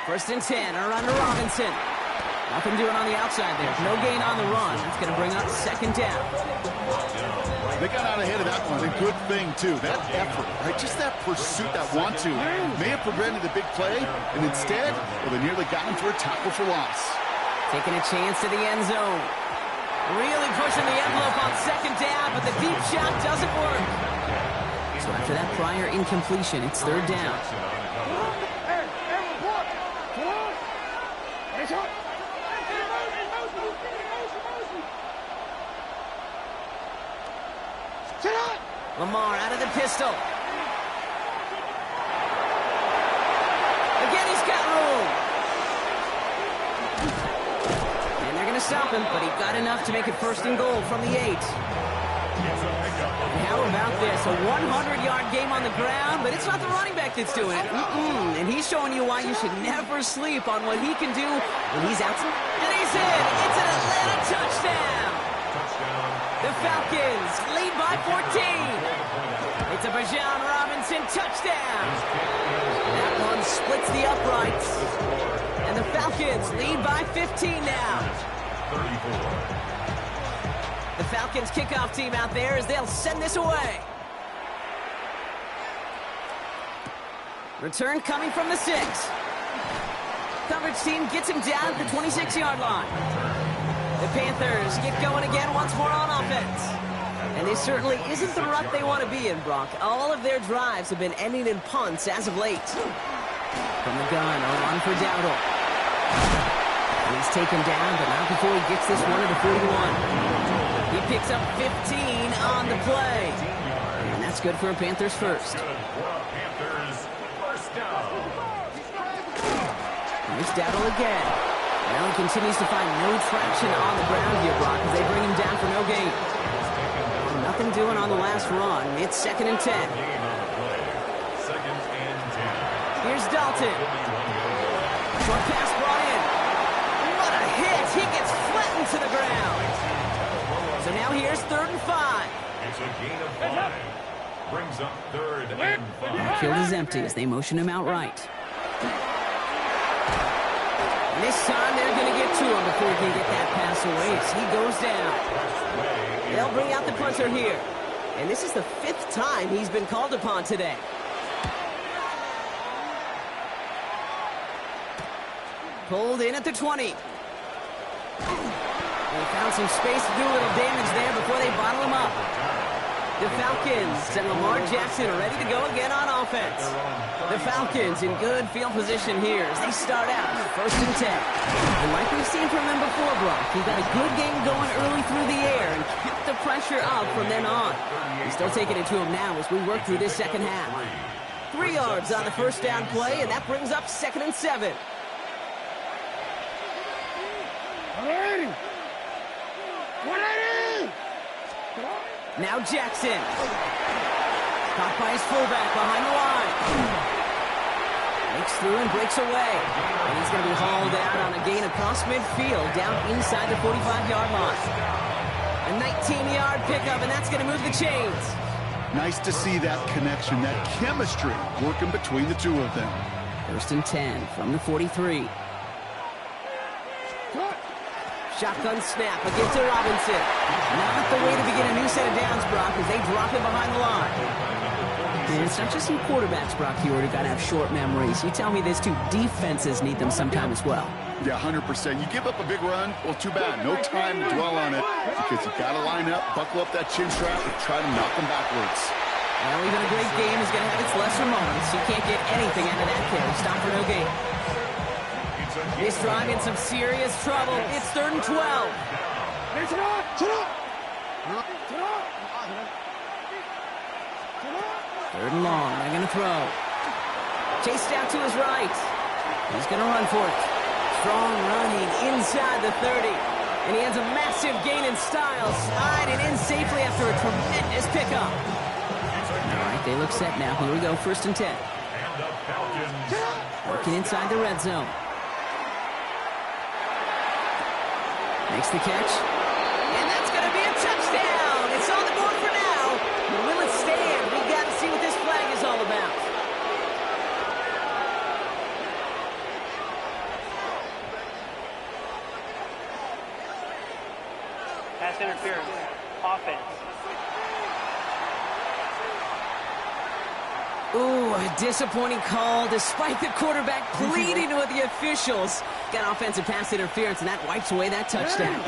First and 10, a run to Robinson. Nothing doing on the outside there. No gain on the run. That's going to bring up 2nd down. They got out ahead of that one. A good thing, too. That effort, right? Just that pursuit, that want-to, may have prevented the big play, and instead, well, they nearly got him for a tackle for loss. Taking a chance to the end zone. Really pushing the envelope on 2nd down, but the deep shot doesn't work. So after that prior incompletion, it's 3rd down. Lamar out of the pistol. Again, he's got room. And they're going to stop him, but he got enough to make it 1st and goal from the 8. And how about this? A 100-yard game on the ground, but it's not the running back that's doing it. And he's showing you why you should never sleep on what he can do when he's out. And he's in. It's an Atlanta touchdown. The Falcons lead by 14. It's a Bijan Robinson touchdown. That one splits the uprights. And the Falcons lead by 15 now. The Falcons kickoff team out there as they'll send this away. Return coming from the 6. Coverage team gets him down at the 26-yard line. The Panthers get going again once more on offense. And this certainly isn't the rut they want to be in, Brock. All of their drives have been ending in punts as of late. From the gun, a run for Dowdle. And he's taken down, but not before he gets this one to the 41. He picks up 15 on the play. And that's good for a Panthers first. Here's Dowdle again. Now he continues to find no traction on the ground here, Brock, as they bring him down for no gain. Nothing doing on the last run. It's 2nd and 10. Here's Dalton. Short pass brought in. What a hit. He gets flattened to the ground. So now here's 3rd and 5. It's a gain of 5. Brings up 3rd and 5. Field is empty as they motion him outright. And this time they're going to get to him before he can get that pass away as he goes down. They'll bring out the punter here. And this is the 5th time he's been called upon today. Pulled in at the 20. They found some space to do a little damage there before they bottle him up. The Falcons and Lamar Jackson are ready to go again on offense. The Falcons in good field position here as they start out 1st and 10. And like we've seen from them before, Brock, he got a good game going early through the air and kept the pressure up from then on. He's still taking it to him now as we work through this 2nd half. 3 yards on the 1st down play, and that brings up 2nd and 7. Now Jackson. Caught by his fullback behind the line. Makes through and breaks away. And he's going to be hauled out on a gain across midfield down inside the 45-yard line. A 19-yard pickup, and that's going to move the chains. Nice to see that connection, that chemistry working between the two of them. 1st and 10 from the 43. Shotgun snap against Robinson. Not the way to begin a new set of downs, Brock, as they drop him behind the line. And it's not just some quarterbacks, Brock, you already got to have short memories. You tell me this too, defenses need them sometime as well. Yeah, 100%. You give up a big run, well, too bad. No time to dwell on it because you got to line up, buckle up that chin strap, and try to knock them backwards. Well, even a great game is going to have its lesser moments. You can't get anything out of that carry. Stop for no gain. This drive in some serious trouble. It's 3rd and 12. 3rd and long. They're going to throw. Chased out to his right. He's going to run for it. Strong running inside the 30. And he has a massive gain in style, sliding in safely after a tremendous pickup. All right, they look set now. Here we go, 1st and 10. Working inside the red zone. Makes the catch. And that's going to be a touchdown. It's on the board for now. Will it stand? We've got to see what this flag is all about. Pass interference. Offense. Ooh, a disappointing call despite the quarterback pleading with the officials. Got offensive pass interference, and that wipes away that touchdown.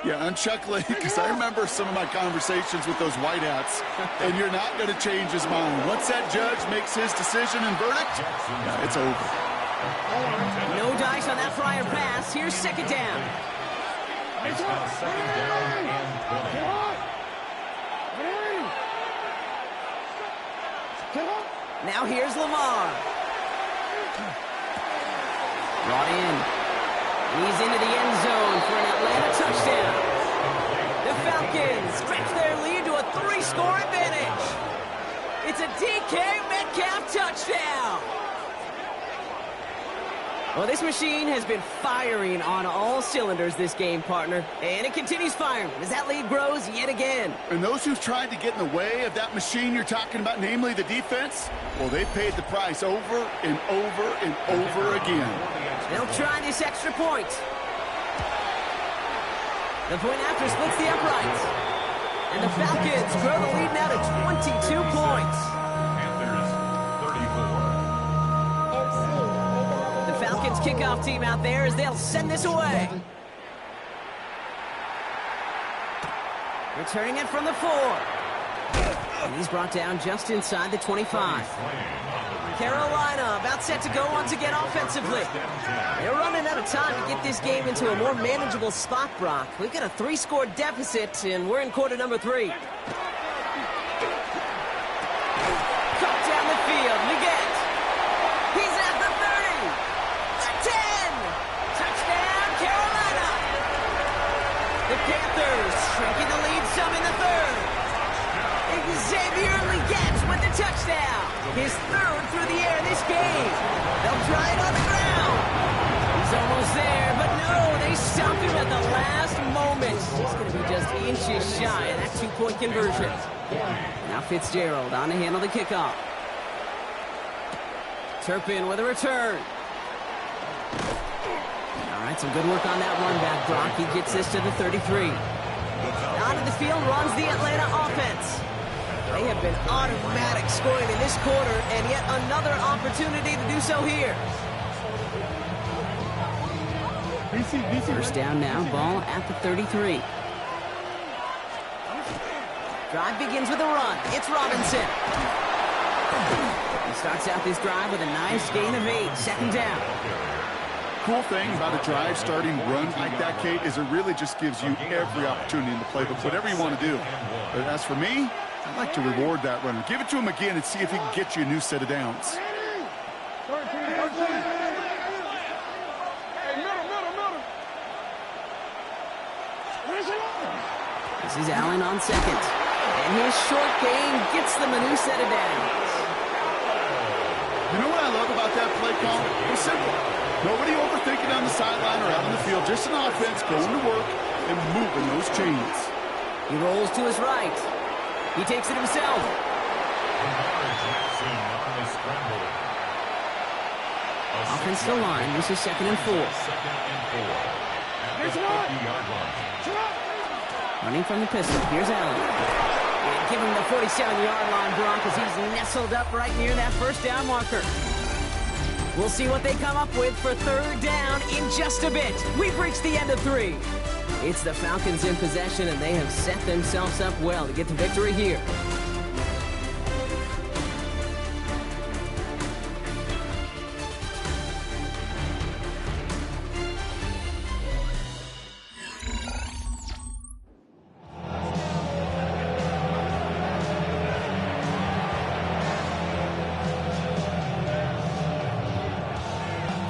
Yeah, I'm chuckling because I remember some of my conversations with those whiteouts, and you're not going to change his mind. Once that judge makes his decision and verdict, it's over. No dice on that prior pass. Here's 2nd down. It's now 2nd down and 20. Now here's Lamar. Brought in. He's into the end zone for an Atlanta touchdown. The Falcons stretch their lead to a 3-score advantage. It's a DK Metcalf touchdown. Well, this machine has been firing on all cylinders this game, partner. And it continues firing as that lead grows yet again. And those who've tried to get in the way of that machine you're talking about, namely the defense, well, they've paid the price over and over and over again. They'll try this extra point. The point after splits the uprights. And the Falcons grow the lead now to 22 points. The Falcons kickoff team out there as they'll send this away. Returning it from the 4. And he's brought down just inside the 25. Carolina about set to go once again offensively. They're running out of time to get this game into a more manageable spot, Brock. We've got a 3-score deficit, and we're in quarter number 3. Cut down the field. Leggett. He's at the 30. The 10. Touchdown, Carolina. The Panthers shrinking the lead some in the 3rd. Xavier Leggett with the touchdown. His 3rd through the air this game. They'll try it on the ground. He's almost there, but no, they stop him at the last moment. He's going to be just inches shy of that 2-point conversion. Now Fitzgerald on to handle the kickoff. Turpin with a return. All right, some good work on that run back, Brock. He gets this to the 33. Out of the field runs the Atlanta offense. They have been automatic scoring in this quarter, and yet another opportunity to do so here. First down now, ball at the 33. Drive begins with a run. It's Robinson. He starts out this drive with a nice gain of 8. 2nd down. Cool thing about a drive starting run like that, Kate, is it really just gives you every opportunity in the playbook, whatever you want to do. But as for me, I'd like to reward that runner. Give it to him again and see if he can get you a new set of downs. This is Allen on 2nd. And his short gain gets them a new set of downs. You know what I love about that play call was simple. Nobody overthinking on the sideline or out on the field. Just an offense going to work and moving those chains. He rolls to his right. He takes it himself. Offensive line. This is 2nd and 4. Running from the pistol. Here's Allen. And give him the 47-yard line, Broncos. He's nestled up right near that first down marker. We'll see what they come up with for 3rd down in just a bit. We've reached the end of 3. It's the Falcons in possession, and they have set themselves up well to get the victory here.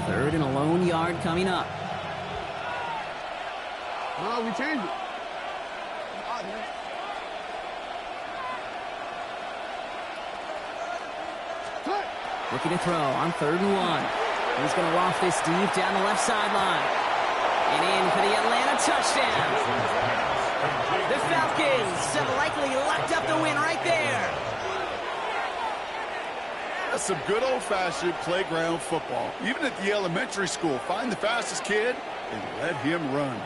Third and a lone yard coming up. No, we changed it. Looking to throw on 3rd and 1. He's going to loft this deep down the left sideline. And in for the Atlanta touchdown. The Falcons have likely locked up the win right there. That's some good old-fashioned playground football. Even at the elementary school, find the fastest kid and let him run.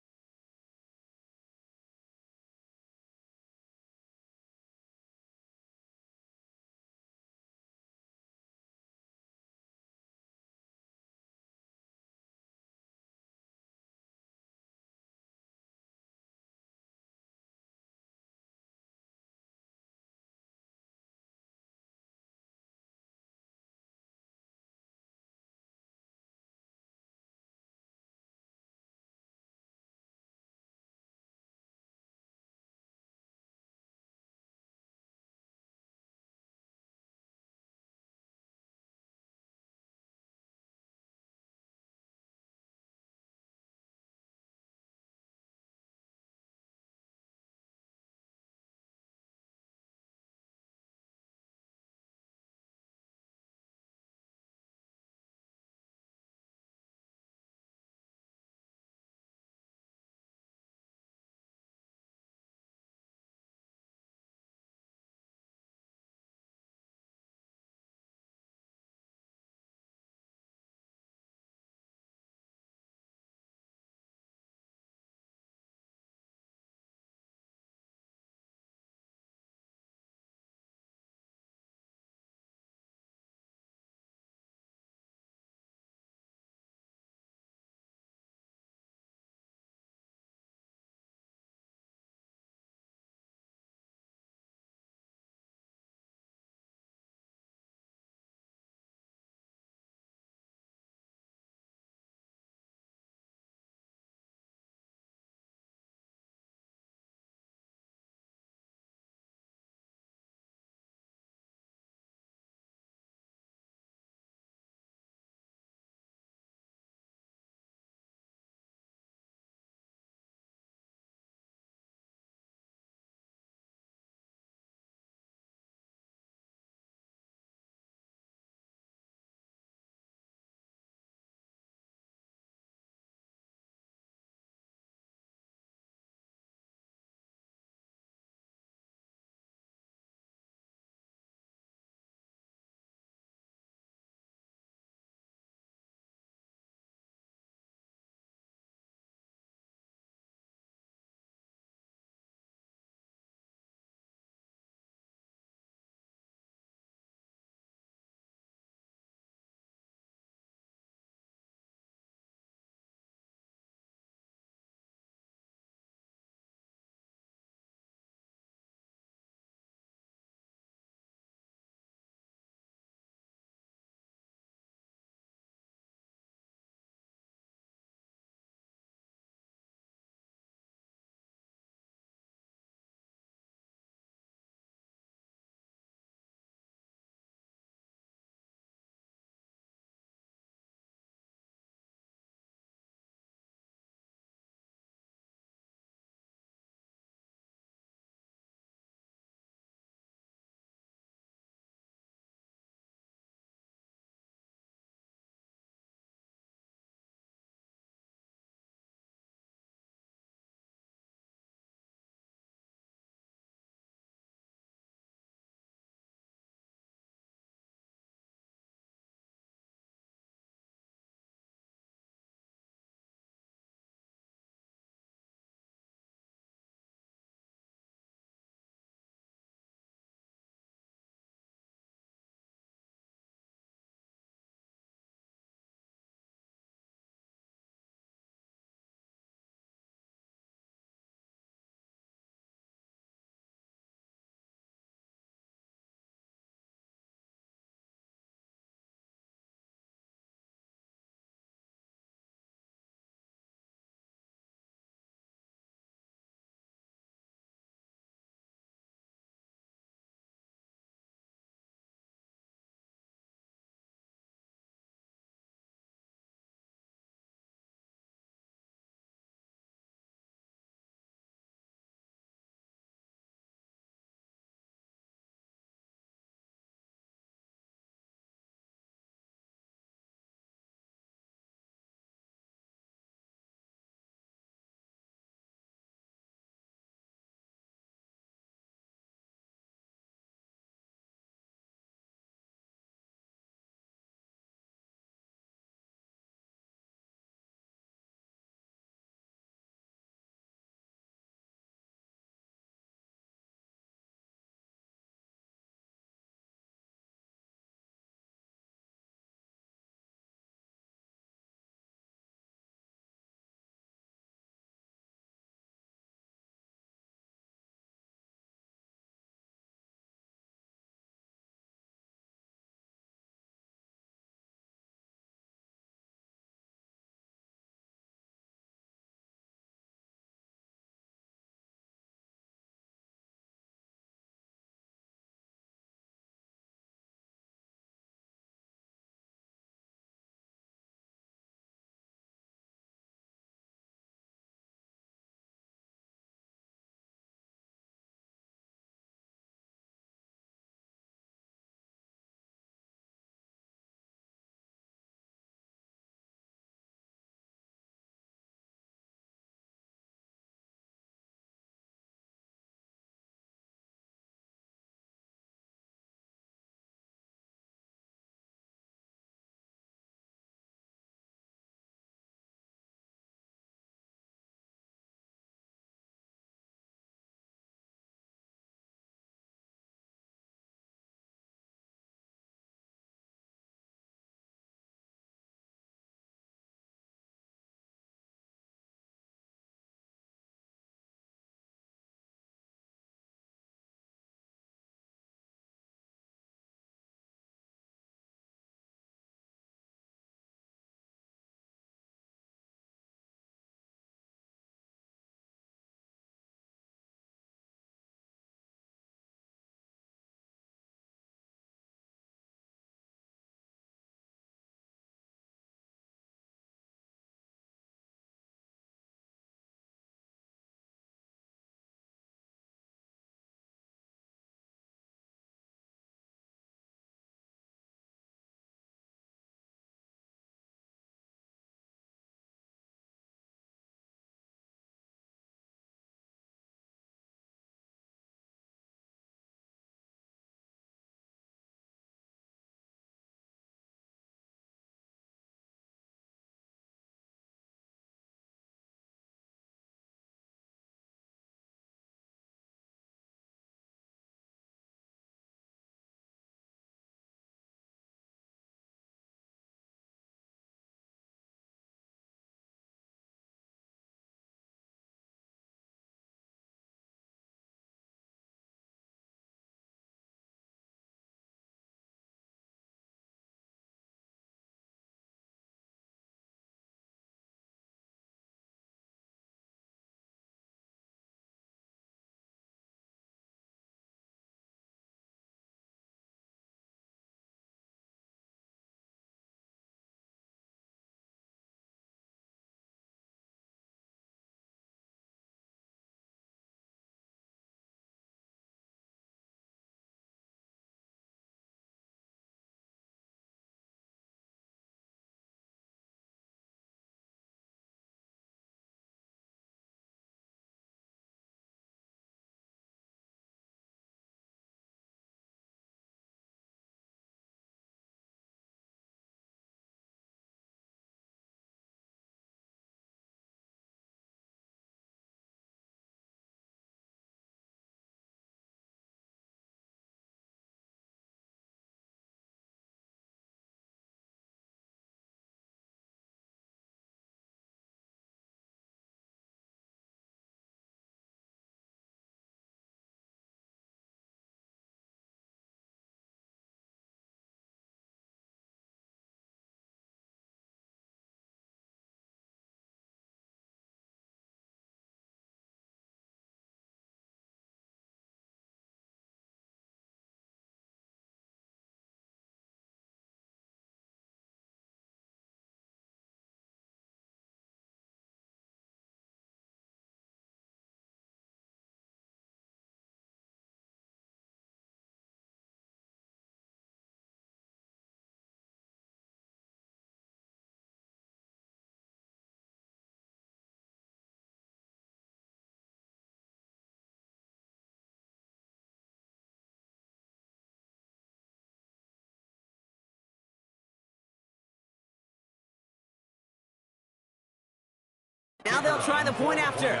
Now they'll try the point after.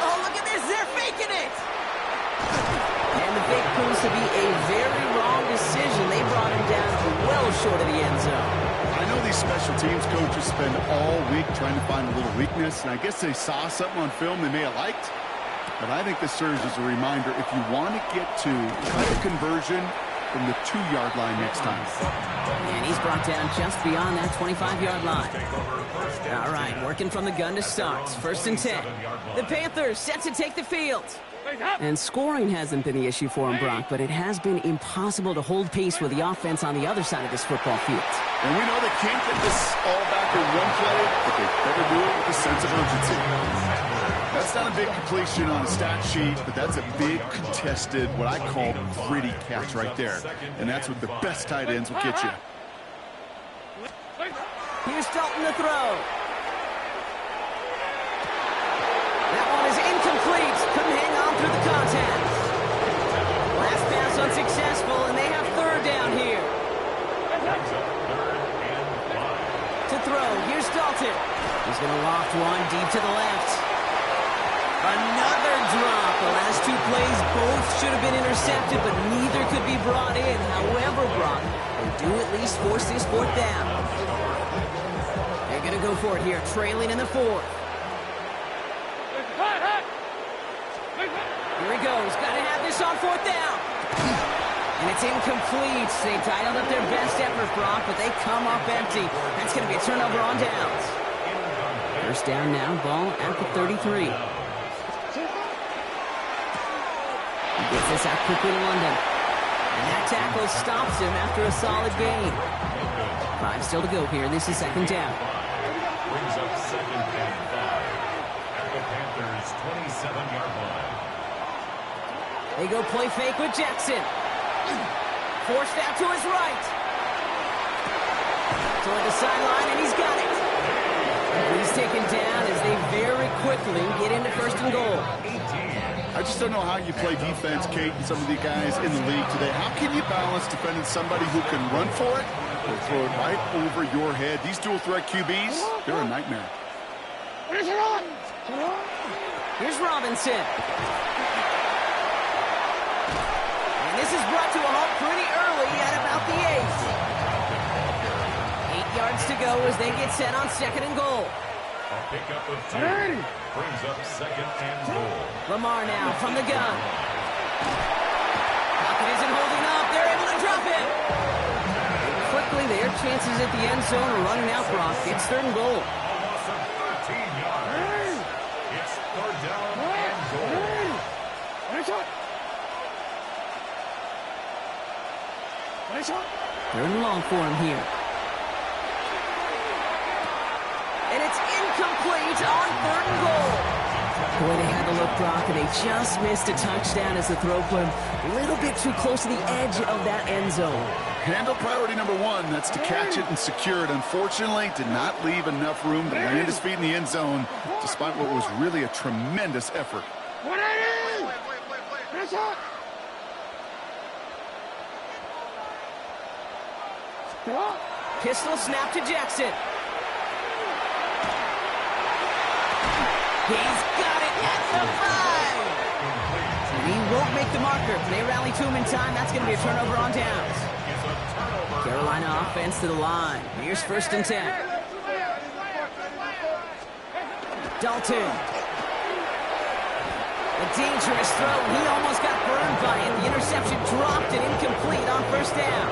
Oh, look at this. They're faking it. And the fake proves to be a very wrong decision. They brought him down well short of the end zone. I know these special teams coaches spend all week trying to find a little weakness, and I guess they saw something on film they may have liked. But I think this serves as a reminder, if you want to get to a conversion from the 2-yard line next time. And he's brought down just beyond that 25-yard line. All right, working from the gun to start. 1st and 10. The Panthers set to take the field. And scoring hasn't been the issue for him, Brock, but it has been impossible to hold pace with the offense on the other side of this football field. And we know they can't get this all back in one play, but they better do it with a sense of urgency. That's not a big completion on a stat sheet, but that's a big contested, what I call gritty catch right there. And that's what the best tight ends will get you. Here's Dalton to throw. That one is incomplete. Couldn't hang on through the contact. Last pass unsuccessful, and they have 3rd down here. To throw, here's Dalton. He's going to loft one deep to the left. Another drop. The last 2 plays both should have been intercepted, but neither could be brought in. However, Brock, they do at least force this 4th down. They're going to go for it here, trailing in the 4th. Here he goes. Got to have this on 4th down. And it's incomplete. They dialed up their best effort, Brock, but they come up empty. That's going to be a turnover on downs. 1st down now, ball at the 33. He gets this out quickly to London. And that tackle stops him after a solid gain. 5 still to go here. This is 2nd down. Brings up 2nd and 5 at the Panthers' 27-yard line. They go play fake with Jackson. Forced out to his right. Toward the sideline, and he's got it. He's taken down as they very quickly get into 1st and goal. I just don't know how you play defense, Kate, and some of the guys in the league today. How can you balance defending somebody who can run for it or throw it right over your head? These dual-threat QBs, they're a nightmare. Here's Robinson. And this is brought to a halt pretty early at about the 8. 8 yards to go as they get set on 2nd and goal. A pickup of 2 brings up 2nd and goal. Lamar now from the gun. Pocket isn't holding up. They're able to drop it. Quickly, their chances at the end zone are running out, Brock. It's 3rd and goal. Loss of 13 yards. It's 3rd down and goal. 3rd and long for him here. And it's incomplete on 3rd and goal. Boy, they had the look, Brock, and they just missed a touchdown as the throw put him a little bit too close to the edge of that end zone. Handle priority number 1, that's to catch it and secure it. Unfortunately, did not leave enough room to land his feet in the end zone, despite what was really a tremendous effort. Pistol snap to Jackson. He's got it at the 5. He won't make the marker. They rally to him in time. That's going to be a turnover on downs. Carolina offense to the line. Here's 1st and 10. Dalton. A dangerous throw. He almost got burned by it. The interception dropped and incomplete on 1st down.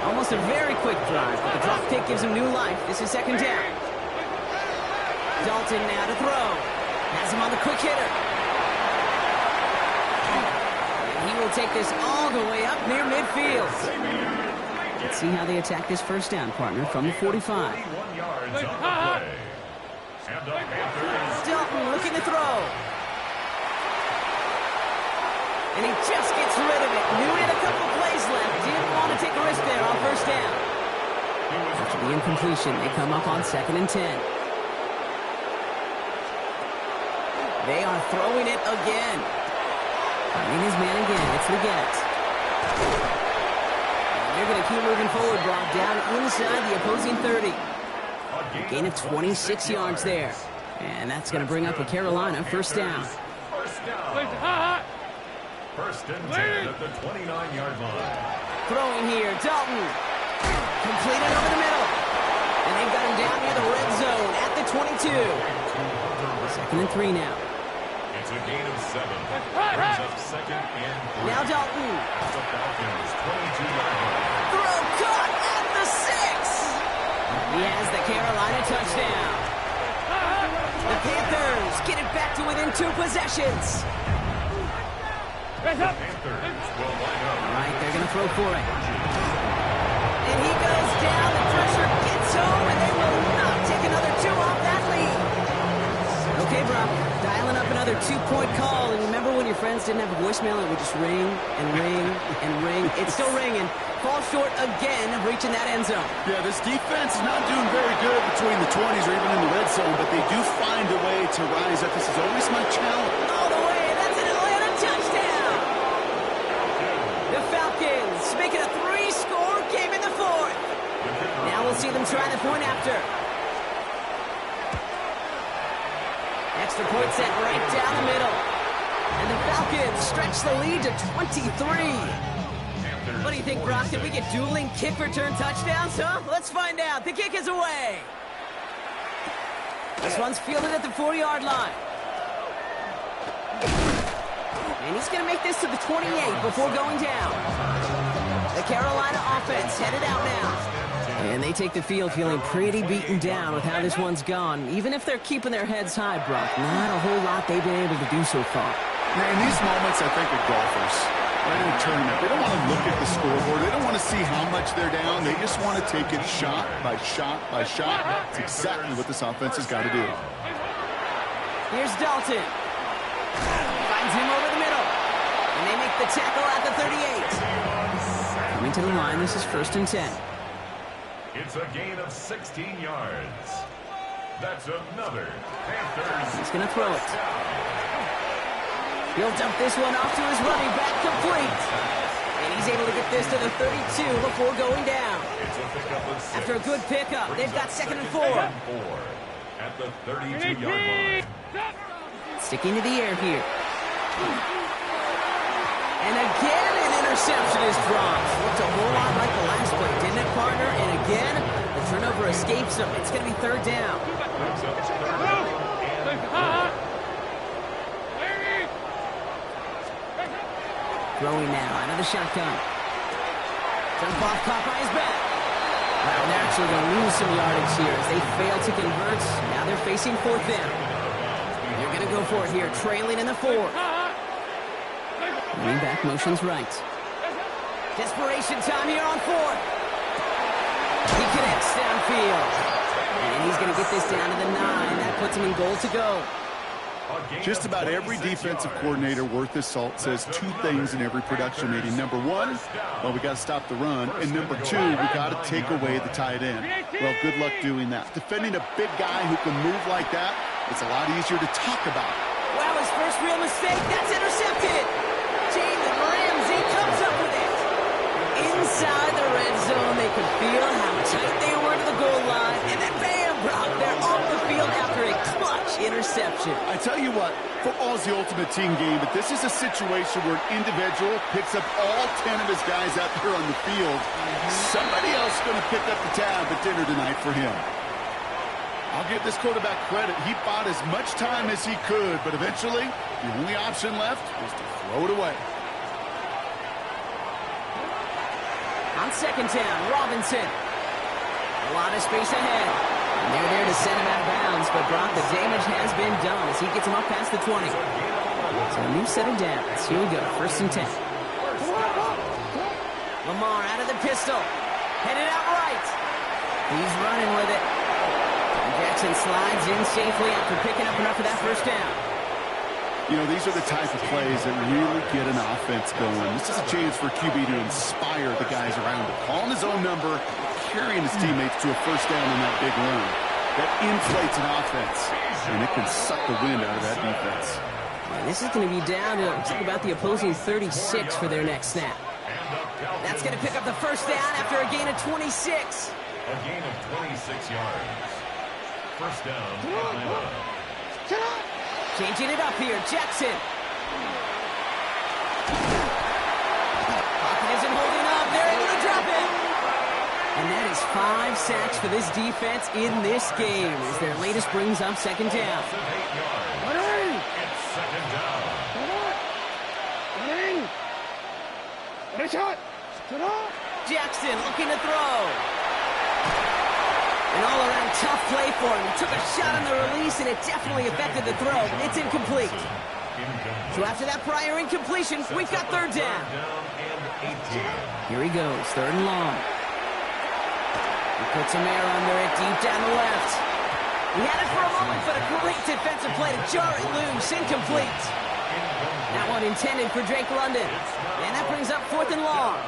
Almost a very quick drive, but the drop kick gives him new life. This is 2nd down. Dalton now to throw. Has him on the quick hitter. And he will take this all the way up near midfield. Let's see how they attack this 1st down, partner, from the 45. 21 yards on the play. And the Panthers. Dalton looking to throw. And he just gets rid of it. Knew he had a couple plays left. Didn't want to take a risk there on 1st down. After the incompletion, they come up on 2nd and 10. They are throwing it again. Finding his man again. It's Leggett. They're going to keep moving forward, Brock, down inside the opposing 30. A gain of 26 yards there. And that's going to bring up a Carolina first down. First and 10 at the 29-yard line. Throwing here, Dalton. Completed over the middle. And they've got him down near the red zone at the 22. Second and 3 now. It's a gain of 7. Brings up second and 3. Now Dalton. At the Falcons' 22-yard line. Throw caught at the 6. He has the Carolina touchdown. The Panthers get it back to within 2 possessions. The Panthers will line up. All right, they're going to throw for it. And he goes down. The pressure gets home, and they will not take another 2 off that lead. Okay, Brock, dialing up another 2-point call. And remember when your friends didn't have a voicemail? It would just ring and ring and ring. It's still ringing. Falls short again of reaching that end zone. Yeah, this defense is not doing very good between the 20s or even in the red zone, but they do find a way to rise up. This is always my challenge. All the way. That's an Atlanta touchdown. The Falcons make it a 3-score game in the 4th. Now we'll see them try the point after. Extra point set right down the middle. And the Falcons stretch the lead to 23. What do you think, Brock? Did we get dueling kick return touchdowns, huh? Let's find out. The kick is away. This one's fielded at the 4-yard line. And he's going to make this to the 28 before going down. The Carolina offense headed out now. And they take the field feeling pretty beaten down with how this one's gone. Even if they're keeping their heads high, Brock, not a whole lot they've been able to do so far. Now, in these moments, I think of golfers. Right in a tournament, they don't want to look at the scoreboard. They don't want to see how much they're down. They just want to take it shot by shot by shot. It's exactly what this offense has got to do. Here's Dalton. Finds him over the middle. And they make the tackle at the 38. Coming to the line, this is first and 10. It's a gain of 16 yards. That's another Panthers. He's going to throw it. He'll dump this one off to his running back, complete. And he's able to get this to the 32 before going down. After a good pickup, they've got second and 4. At the 32-yard line. Sticking to the air here. And again, an interception is dropped. Looked a whole lot like the last play, didn't it, partner? And again, the turnover escapes him. It's going to be third down. Throwing now out of the shotgun. Jump off, caught by his back. Well, they're actually going to lose some yardage here as they fail to convert. Now they're facing 4th down. They're going to go for it here, trailing in the 4th. Running back motions right. Desperation time here on 4th. He connects downfield. And he's going to get this down to the 9. That puts him in goal to go. Just about every defensive coordinator worth his salt says 2 things in every production meeting. Number 1, well, we got to stop the run. And number 2, we got to take away the tight end. Well, good luck doing that. Defending a big guy who can move like that, it's a lot easier to talk about. Wow, his first real mistake. That's intercepted. Jalen Ramsey comes up with it. Inside the red zone, they could feel how tight they were to the goal line. And then bam, Brock, they're off the field after a clutch interception. I tell you what, football is the ultimate team game, but this is a situation where an individual picks up all 10 of his guys out there on the field. Somebody else is going to pick up the tab at dinner tonight for him. I'll give this quarterback credit. He bought as much time as he could, but eventually, the only option left was to throw it away. On second down, Robinson. A lot of space ahead. And they're there to send him out of bounds, but Brock, the damage has been done as he gets him up past the 20. So a new set of downs. Here we go, first and 10. Lamar out of the pistol. Headed out right. He's running with it. And Jackson slides in safely after picking up enough of that first down. You know, these are the type of plays that really get an offense going. This is a chance for QB to inspire the guys around him. Calling his own number, carrying his teammates to a first down on that big run. That inflates an offense, and it can suck the wind out of that defense. And this is going to be down to about the opposing 36 for their next snap. That's going to pick up the first down after a gain of 26. A gain of 26 yards. First down, Atlanta. Changing it up here, Jackson. Pocket isn't holding up. They're able to drop it. And that is 5 sacks for this defense in this game as their latest brings up second down. It's second down. Jackson looking to throw. An all-around tough play for him. He took a shot on the release, and it definitely affected the throw. It's incomplete. So after that prior incompletion, we've got third down. Here he goes, third and long. He puts some air under it, deep down the left. He had it for a moment, but a great defensive play to jar it loose, incomplete. That one intended for Drake London. And that brings up fourth and long.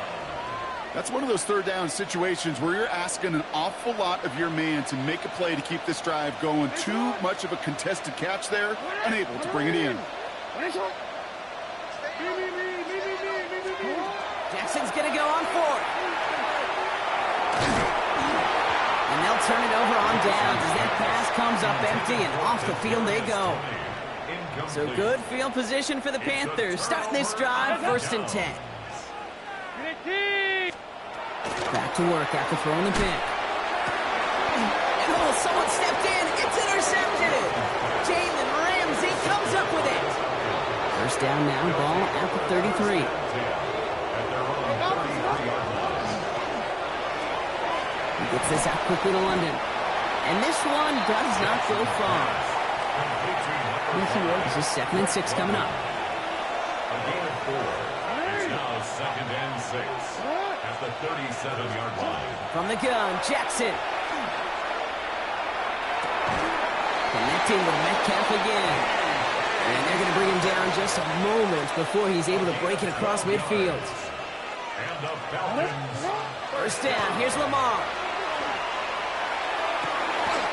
That's one of those third down situations where you're asking an awful lot of your man to make a play to keep this drive going. Too much of a contested catch there, unable to bring it in. Jackson's going to go on fourth. And they'll turn it over on downs as that pass comes up empty and off the field they go. So good field position for the Panthers. Starting this drive, first and 10. Back to work after throwing the pick. Oh, someone stepped in. It's intercepted. Jalen Ramsey comes up with it. First down now, ball at the 33. He gets this out quickly to London. And this one does not go far. This is second and 6 coming up. A gain of 4. It's now second and 6 at the 37-yard line. From the gun, Jackson. Connecting with Metcalf again. And they're going to bring him down just a moment before he's able to break it across midfield. And the Falcons. First down, here's Lamar.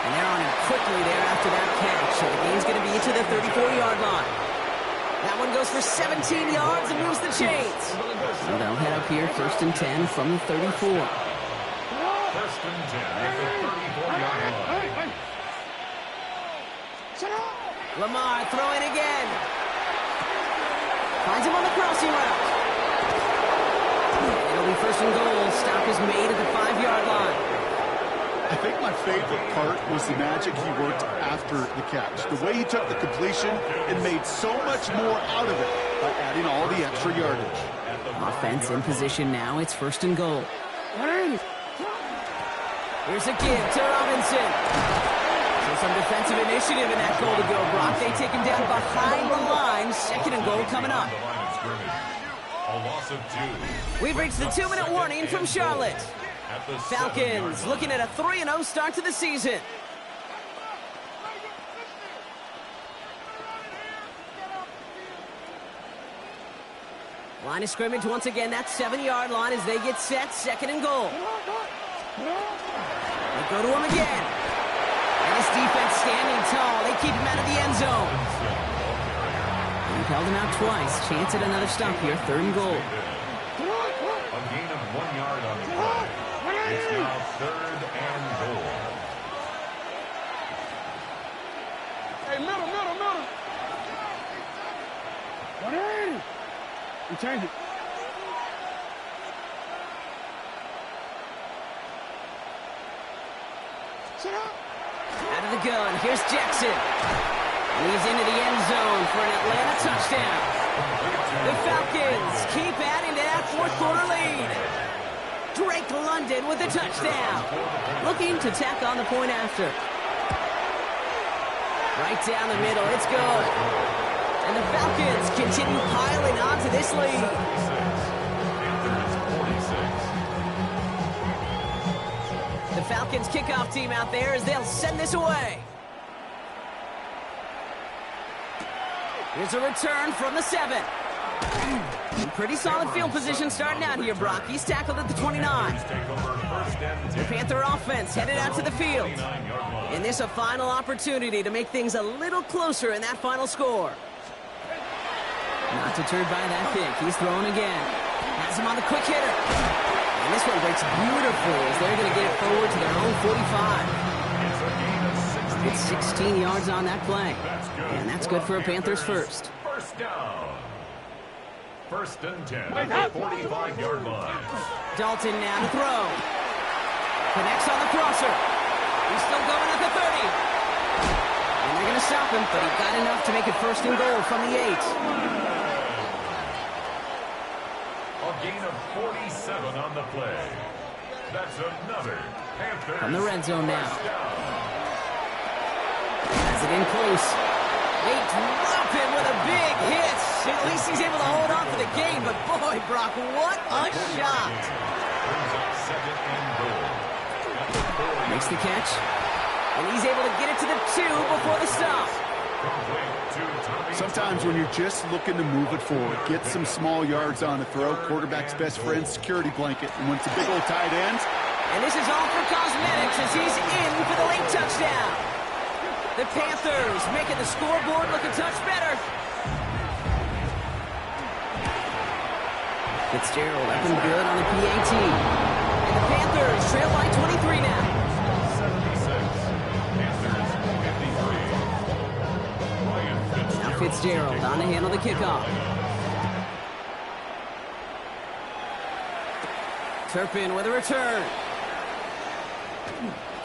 And they're on him quickly there after that catch. So the game's going to be to the 34-yard line. That one goes for 17 yards and moves the chains. So they'll head up here, first and 10 from the 34. First and 10 at the 34-yard line. Lamar throwing again. Finds him on the crossing route. It'll be first and goal. Stop is made at the 5-yard line. I think my favorite part was the magic he worked after the catch. The way he took the completion and made so much more out of it by adding all the extra yardage. Offense in position now. It's first and goal. Here's a give to Robinson. So some defensive initiative in that goal to go, Brock. They take him down behind the line. Second and goal coming up. A loss of 2. We've reached the 2-minute warning from Charlotte. Falcons looking at a 3-0 start to the season. Line of scrimmage once again, that 7-yard line as they get set, second and goal. They go to him again. And this defense standing tall. They keep him out of the end zone. They've held him out twice. Chance at another stop here, third and goal. A gain of 1 yard on the play. It's now third and goal. Hey, middle. 180. We change it. Sit up. Out of the gun, here's Jackson. Leads into the end zone for an Atlanta touchdown. The Falcons keep adding to that fourth quarter lead. Drake London with a touchdown. Looking to tack on the point after. Right down the middle, it's good. And the Falcons continue piling on to this lead. The Falcons kickoff team out there as they'll send this away. Here's a return from the 7. Pretty solid field position starting out here, Brock. He's tackled at the 29. The Panther offense headed out to the field. And this a final opportunity to make things a little closer in that final score. Not deterred by that pick. He's throwing again. Has him on the quick hitter. And this one breaks beautifully as they're going to get it forward to their own 45. It's a gain of 16 It's 16 yards on that play. And that's good for a Panthers first. First down. First and 10 at the 45-yard line. Dalton now to throw. Connects on the crosser. He's still going at the 30. And they're going to stop him, but he got enough to make it first and goal from the 8. A gain of 47 on the play. That's another Panthers from the red zone now. Down. Has it in close. They drop him with a big hit. At least he's able to hold on for the game, but boy, Brock, what a shot. Brings up second and goal. Makes the catch, and he's able to get it to the 2 before the stop. Sometimes when you're just looking to move it forward, get some small yards on a throw, quarterback's best friend, security blanket. And when it's a big old tight end. And this is all for cosmetics as he's in for the late touchdown. The Panthers making the scoreboard look a touch better. Fitzgerald up and good on the PAT. And the Panthers trail by 23 now. 76. Panthers 53. Now Fitzgerald on to handle the kickoff. Turpin with a return.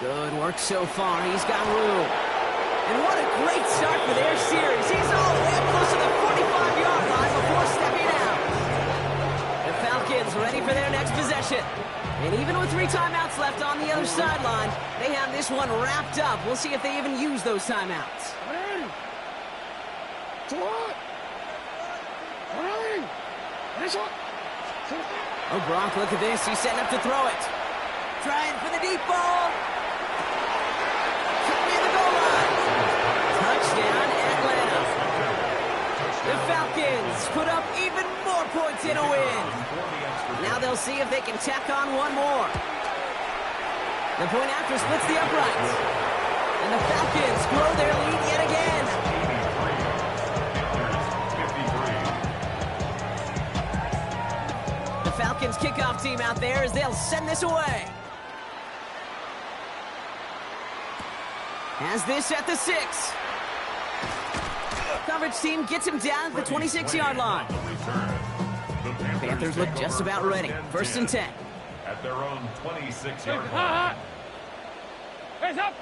Good work so far. He's got room. And what a great start for their series. He's all the way up close to the 45-yard line before stepping out. The Falcons ready for their next possession. And even with 3 timeouts left on the other sideline, they have this one wrapped up. We'll see if they even use those timeouts. Oh, Brock, look at this. He's setting up to throw it. Trying for the deep ball. Near the goal line. Touchdown, Atlanta. The Falcons put up even more points in a win. Now they'll see if they can tack on one more. The point after splits the uprights. And the Falcons grow their lead yet again. The Falcons kickoff team out there as they'll send this away. Has this at the 6. Coverage team gets him down at the 26-yard line. Panthers look just about ready. First and 10. At their own 26-yard line. Hands up!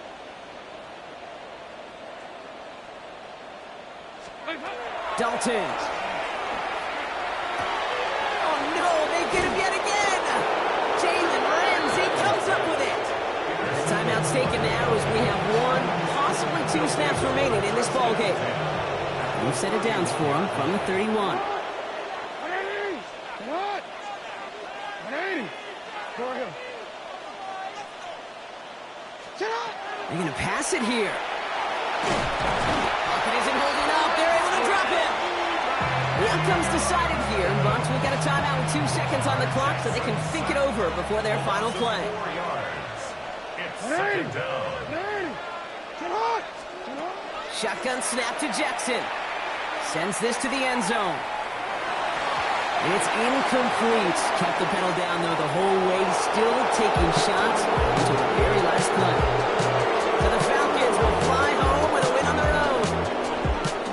Dalton. Oh no, they get him yet again. Jalen Ramsey comes up with it. The timeout's taken now as we have 1, possibly 2 snaps remaining in this ball game. New set of downs for him from the 31. They're going to pass it here. Pocket isn't holding up. They're able to drop it. The outcome's decided here, but we've got a timeout with 2 seconds on the clock so they can think it over before their final play. 4 yards. It's second down. Shotgun snap to Jackson. Sends this to the end zone. And it's incomplete. Kept the pedal down, though, the whole way. Still taking shots until the very last play. So the Falcons will fly home with a win on the road.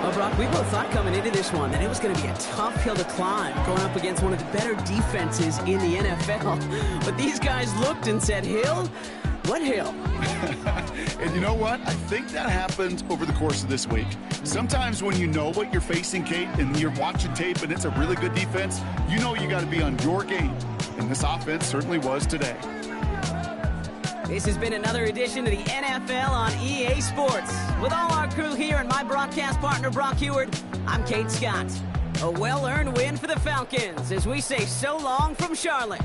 Well, Brock, we both thought coming into this one that it was going to be a tough hill to climb, going up against one of the better defenses in the NFL. But these guys looked and said, Hill? What hill? And you know what? I think that happened over the course of this week. Sometimes when you know what you're facing, Kate, and you're watching tape and it's a really good defense, you know you got to be on your game. And this offense certainly was today. This has been another edition of the NFL on EA Sports. With all our crew here and my broadcast partner, Brock Heward, I'm Kate Scott. A well-earned win for the Falcons as we say so long from Charlotte.